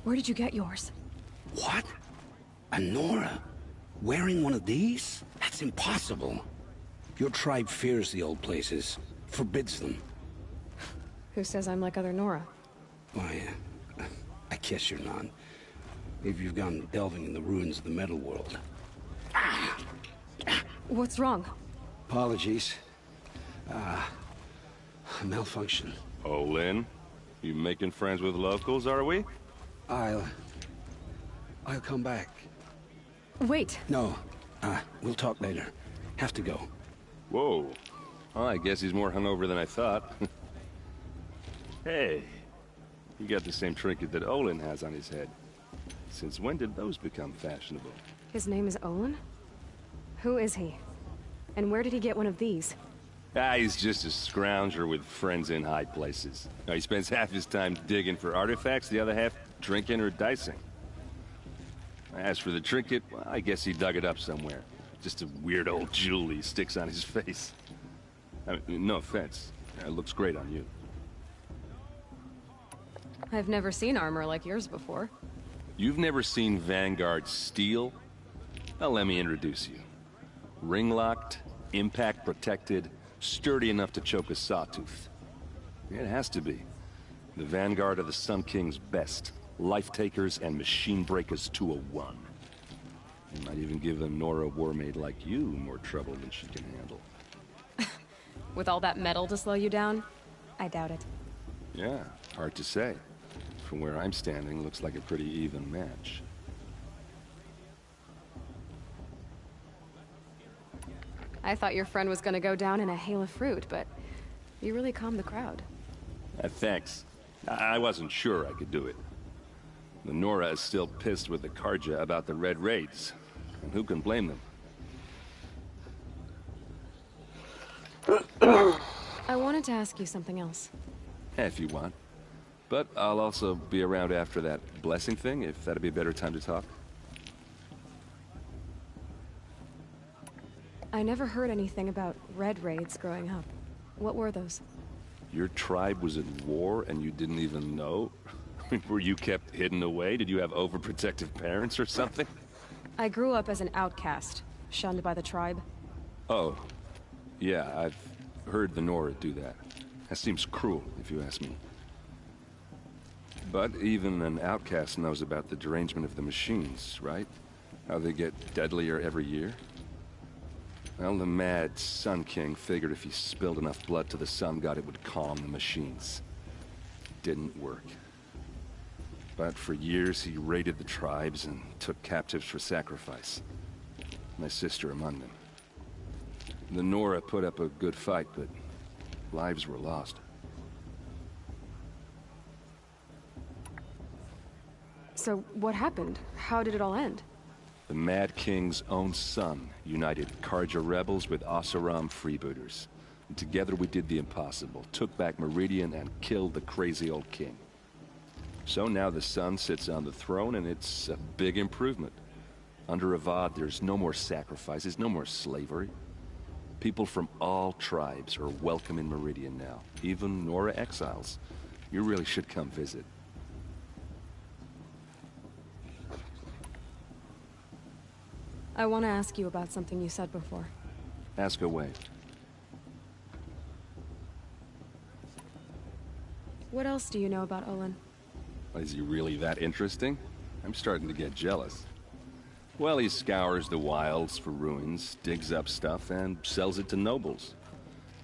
Where did you get yours? What? A Nora? Wearing one of these? That's impossible. Your tribe fears the old places, forbids them. Who says I'm like other Nora? Why, I guess you're not. Maybe you've gone delving in the ruins of the metal world. What's wrong? Apologies. A malfunction. Oh, Lynn, you making friends with locals, are we? I'll come back. Wait. No, we'll talk later. Have to go. Whoa. Well, I guess he's more hungover than I thought. Hey, you got the same trinket that Olin has on his head. Since when did those become fashionable? His name is Olin? Who is he? And where did he get one of these? He's just a scrounger with friends in high places. Now, he spends half his time digging for artifacts, the other half drinking or dicing. As for the trinket, well, I guess he dug it up somewhere. Just a weird old jewel he sticks on his face. I mean, no offense. It looks great on you. I've never seen armor like yours before. You've never seen Vanguard steel? Well, let me introduce you. Ring-locked, impact-protected, sturdy enough to choke a sawtooth. It has to be. The Vanguard of the Sun King's best. Life-takers and machine-breakers to a one. You might even give a Nora Warmaid like you more trouble than she can handle. With all that metal to slow you down? I doubt it. Yeah, hard to say. From where I'm standing, looks like a pretty even match. I thought your friend was gonna go down in a hail of fruit, but you really calmed the crowd. Thanks. I wasn't sure I could do it. The Nora is still pissed with the Karja about the Red Raids. And who can blame them? I wanted to ask you something else. If you want. But I'll also be around after that blessing thing, if that'd be a better time to talk. I never heard anything about red raids growing up. What were those? Your tribe was at war and you didn't even know? Were you kept hidden away? Did you have overprotective parents or something? I grew up as an outcast, shunned by the tribe. Oh. Yeah, I've heard the Nora do that. That seems cruel, if you ask me. But even an outcast knows about the derangement of the machines, right? How they get deadlier every year? Well, the mad Sun King figured if he spilled enough blood to the Sun God, it would calm the machines. Didn't work. But for years, he raided the tribes and took captives for sacrifice. My sister among them. The Nora put up a good fight, but lives were lost. So, what happened? How did it all end? The Mad King's own son united Carja rebels with Oseram freebooters. And together we did the impossible, took back Meridian and killed the crazy old king. So now the son sits on the throne and it's a big improvement. Under Avad, there's no more sacrifices, no more slavery. People from all tribes are welcome in Meridian now, even Nora exiles. You really should come visit. I want to ask you about something you said before. Ask away. What else do you know about Olin? Is he really that interesting? I'm starting to get jealous. Well, he scours the wilds for ruins, digs up stuff, and sells it to nobles.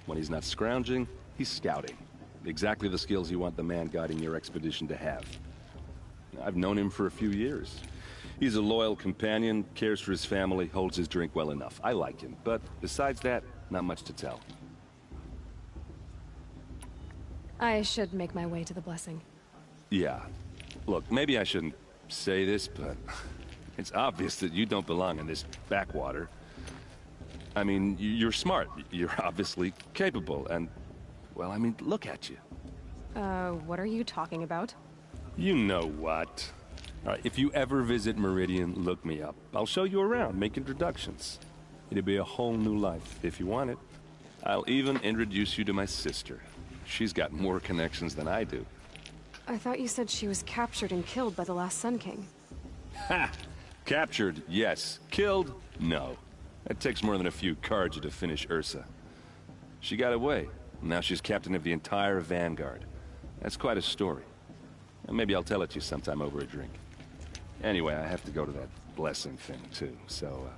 When he's not scrounging, he's scouting. Exactly the skills you want the man guiding your expedition to have. I've known him for a few years. He's a loyal companion, cares for his family, holds his drink well enough. I like him, but besides that, not much to tell. I should make my way to the blessing. Yeah. Look, maybe I shouldn't say this, but it's obvious that you don't belong in this backwater. I mean, you're smart. You're obviously capable, and, well, I mean, look at you. What are you talking about? You know what. All right, if you ever visit Meridian, look me up. I'll show you around, make introductions. It'll be a whole new life, if you want it. I'll even introduce you to my sister. She's got more connections than I do. I thought you said she was captured and killed by the last Sun King. Ha! Captured, yes. Killed, no. It takes more than a few Carja to finish Ursa. She got away. Now she's captain of the entire Vanguard. That's quite a story. And maybe I'll tell it to you sometime over a drink. Anyway, I have to go to that blessing thing, too. So,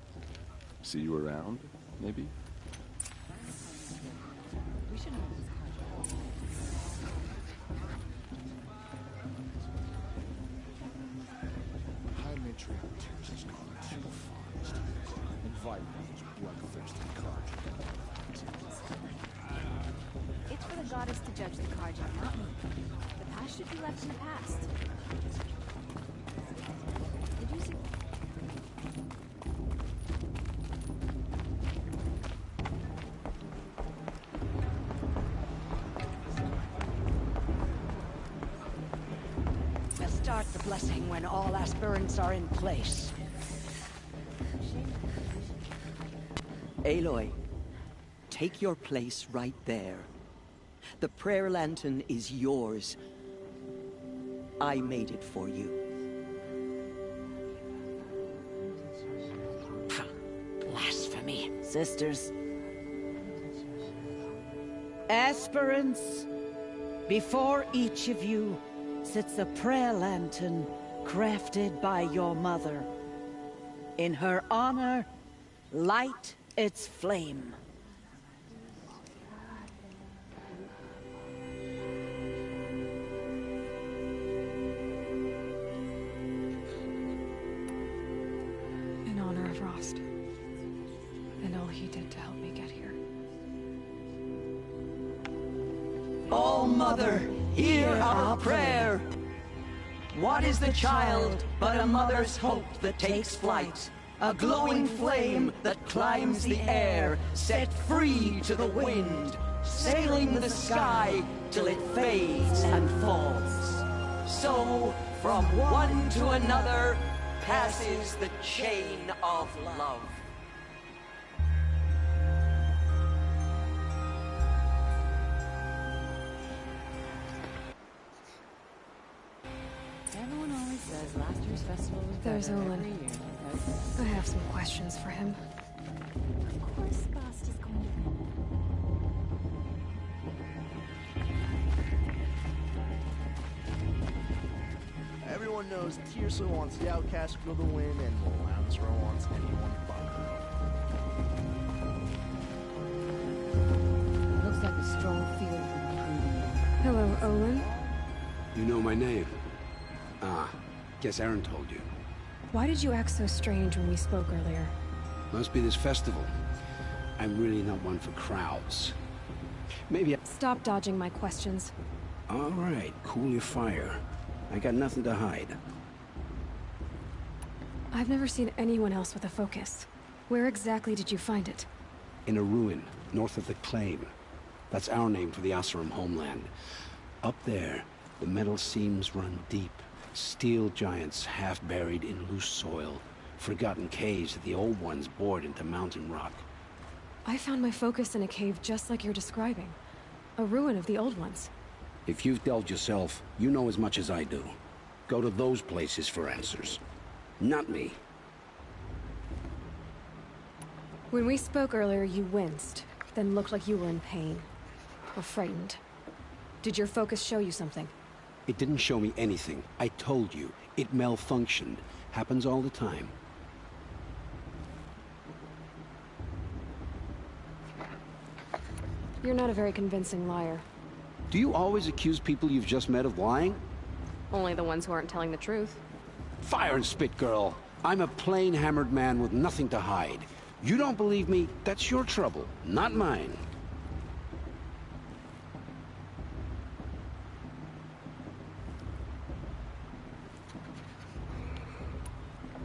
see you around, maybe? We should have this card. High matriarch Tears has gone too far. Invite those bloodthirsty cards. It's for the goddess to judge the Carja, not me. The past should be left in the past. Did you see? We'll start the blessing when all aspirants are in place. Aloy, take your place right there. The prayer lantern is yours. I made it for you. Blasphemy. Sisters. Aspirants, before each of you sits a prayer lantern crafted by your mother. In her honor, light its flame. In honor of Rost. And all he did to help me get here. All Mother, hear our prayer. What is the child but a mother's hope that takes flight? A glowing flame that climbs the air, set free to the wind, sailing the sky till it fades and falls. So, from one to another, passes the chain of love. Everyone always says last year's festival was There's better Olin. every year. I have some questions for him. Of course Bast is going to win. Everyone knows Teersa wants the Outcast girl to win, and Lansra wants anyone but her. Looks like a strong feeling from the proving. Hello, Olin. You know my name? Ah, guess Aaron told you. Why did you act so strange when we spoke earlier? Must be this festival. I'm really not one for crowds. Maybe I... Stop dodging my questions. All right, cool your fire. I got nothing to hide. I've never seen anyone else with a focus. Where exactly did you find it? In a ruin, north of the Claim. That's our name for the Oseram homeland. Up there, the metal seams run deep. Steel giants half buried in loose soil. Forgotten caves that the old ones bored into mountain rock. I found my focus in a cave just like you're describing. A ruin of the old ones. If you've delved yourself, you know as much as I do. Go to those places for answers. Not me. When we spoke earlier, you winced, then looked like you were in pain. Or frightened. Did your focus show you something? It didn't show me anything. I told you. It malfunctioned. Happens all the time. You're not a very convincing liar. Do you always accuse people you've just met of lying? Only the ones who aren't telling the truth. Fire and spit, girl. I'm a plain hammered man with nothing to hide. You don't believe me? That's your trouble, not mine.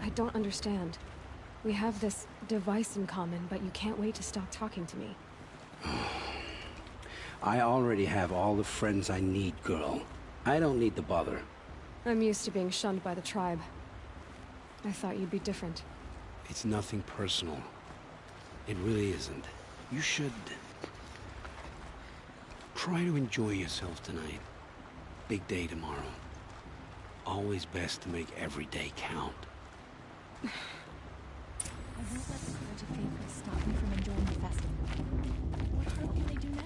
I don't understand. We have this device in common, but you can't wait to stop talking to me. I already have all the friends I need, girl. I don't need the bother. I'm used to being shunned by the tribe. I thought you'd be different. It's nothing personal. It really isn't. You should... try to enjoy yourself tonight. Big day tomorrow. Always best to make every day count. I won't let the Carja faithful stop me from enjoying the festival. What harm can they do now?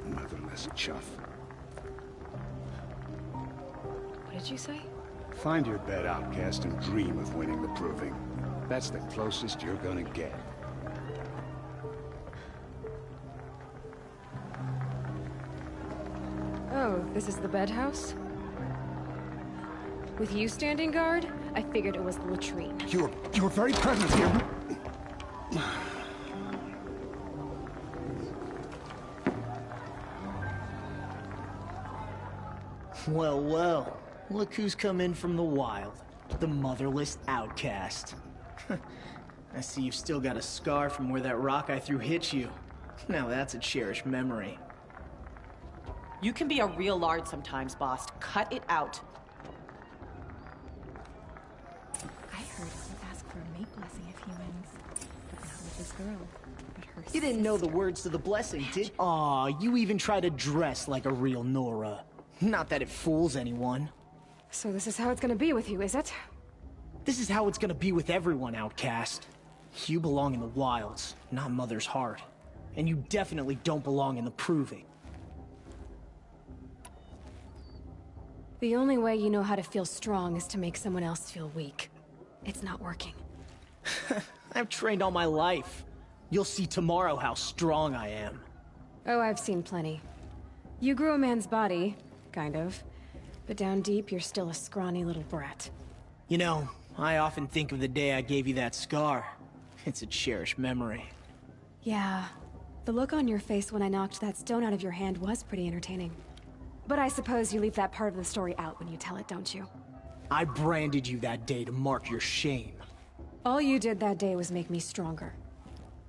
Motherless chuff. What did you say? Find your bed, outcast, and dream of winning the Proving. That's the closest you're gonna get. Oh, this is the bedhouse? With you standing guard, I figured it was the latrine. Your very presence here... Well, well. Look who's come in from the wild. The motherless outcast. I see you've still got a scar from where that rock I threw hit you. Now that's a cherished memory. You can be a real lard sometimes, boss. Cut it out. I heard he'll ask for a mate blessing if he wins. But not with his girl, but her You didn't know the words to the blessing, did? Aw, you even try to dress like a real Nora. Not that it fools anyone. So this is how it's gonna be with you, is it? This is how it's gonna be with everyone, outcast. You belong in the wilds, not Mother's heart. And you definitely don't belong in the Proving. The only way you know how to feel strong is to make someone else feel weak. It's not working. I've trained all my life. You'll see tomorrow how strong I am. Oh, I've seen plenty. You grew a man's body, kind of. But down deep, you're still a scrawny little brat. You know, I often think of the day I gave you that scar. It's a cherished memory. Yeah, The look on your face when I knocked that stone out of your hand was pretty entertaining. But I suppose you leave that part of the story out when you tell it, don't you? I branded you that day to mark your shame. All you did that day was make me stronger.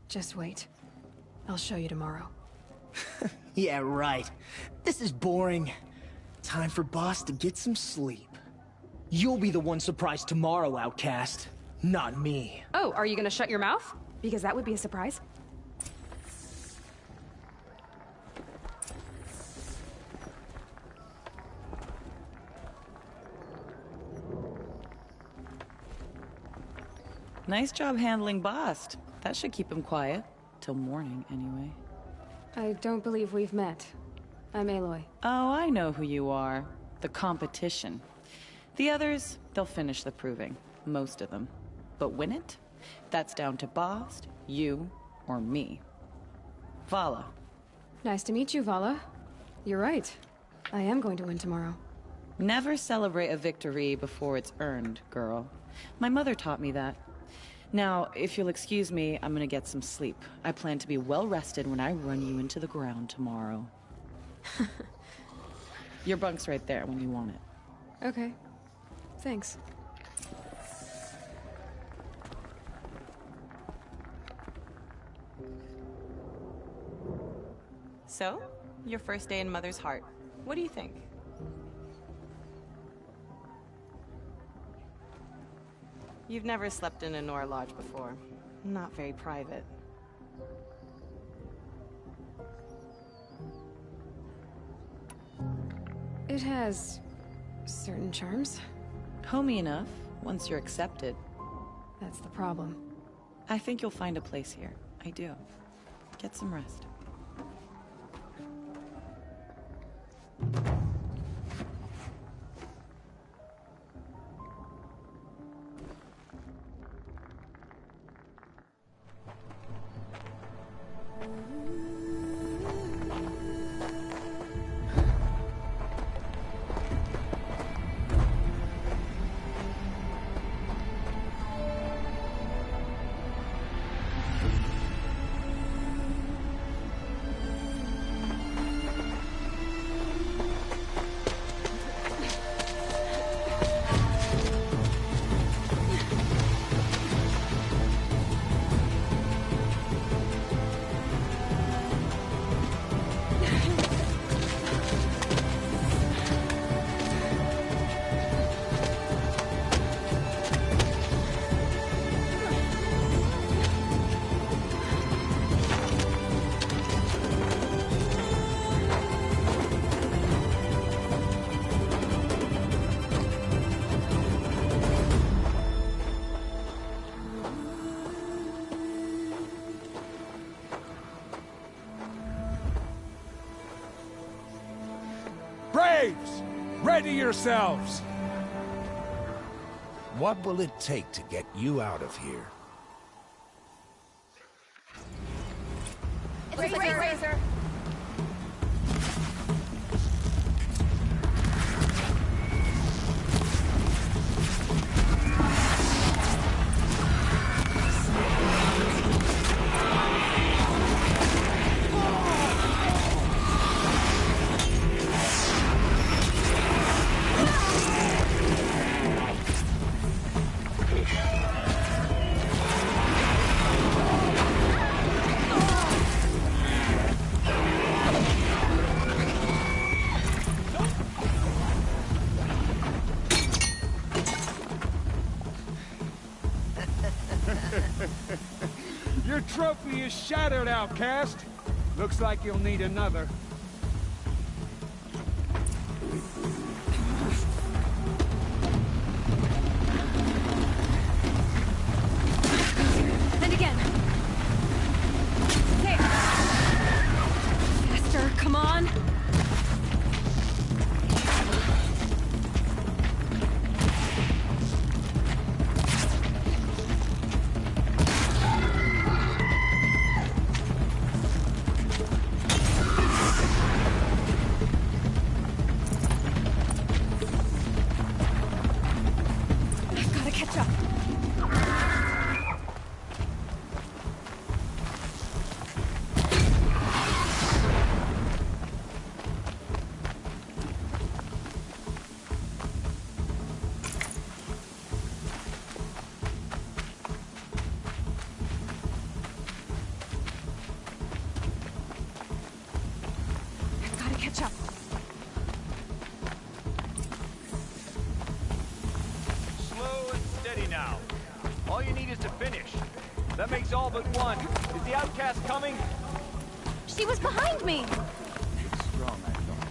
Just wait. I'll show you tomorrow. Yeah, right. This is boring. Time for Boss to get some sleep. You'll be the one surprised tomorrow, Outcast. Not me. Oh, are you gonna shut your mouth? Because that would be a surprise. Nice job handling Bast. That should keep him quiet. Till morning, anyway. I don't believe we've met. I'm Aloy. Oh, I know who you are. The competition. The others, they'll finish the proving. Most of them. But win it? That's down to Bast, you, or me. Vala. Nice to meet you, Vala. You're right. I am going to win tomorrow. Never celebrate a victory before it's earned, girl. My mother taught me that. Now, if you'll excuse me, I'm gonna get some sleep. I plan to be well rested when I run you into the ground tomorrow. Your bunk's right there when you want it. Okay. Thanks. So, your first day in Mother's Heart. What do you think? You've never slept in a Nora Lodge before. Not very private. It has certain charms. Homey enough, once you're accepted. That's the problem. I think you'll find a place here. I do. Get some rest. Braves! Ready yourselves! What will it take to get you out of here? It's Razor! Your trophy is shattered, Outcast. Looks like you'll need another. And again. There. Faster, come on. is to finish. That makes all but one. Is the outcast coming? She was behind me! It's strong, I thought.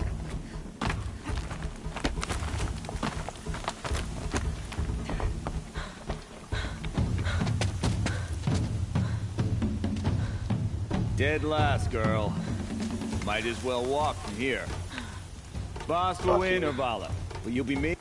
Dead last, girl. Might as well walk from here. Boss will win, or Vala? Will you be me?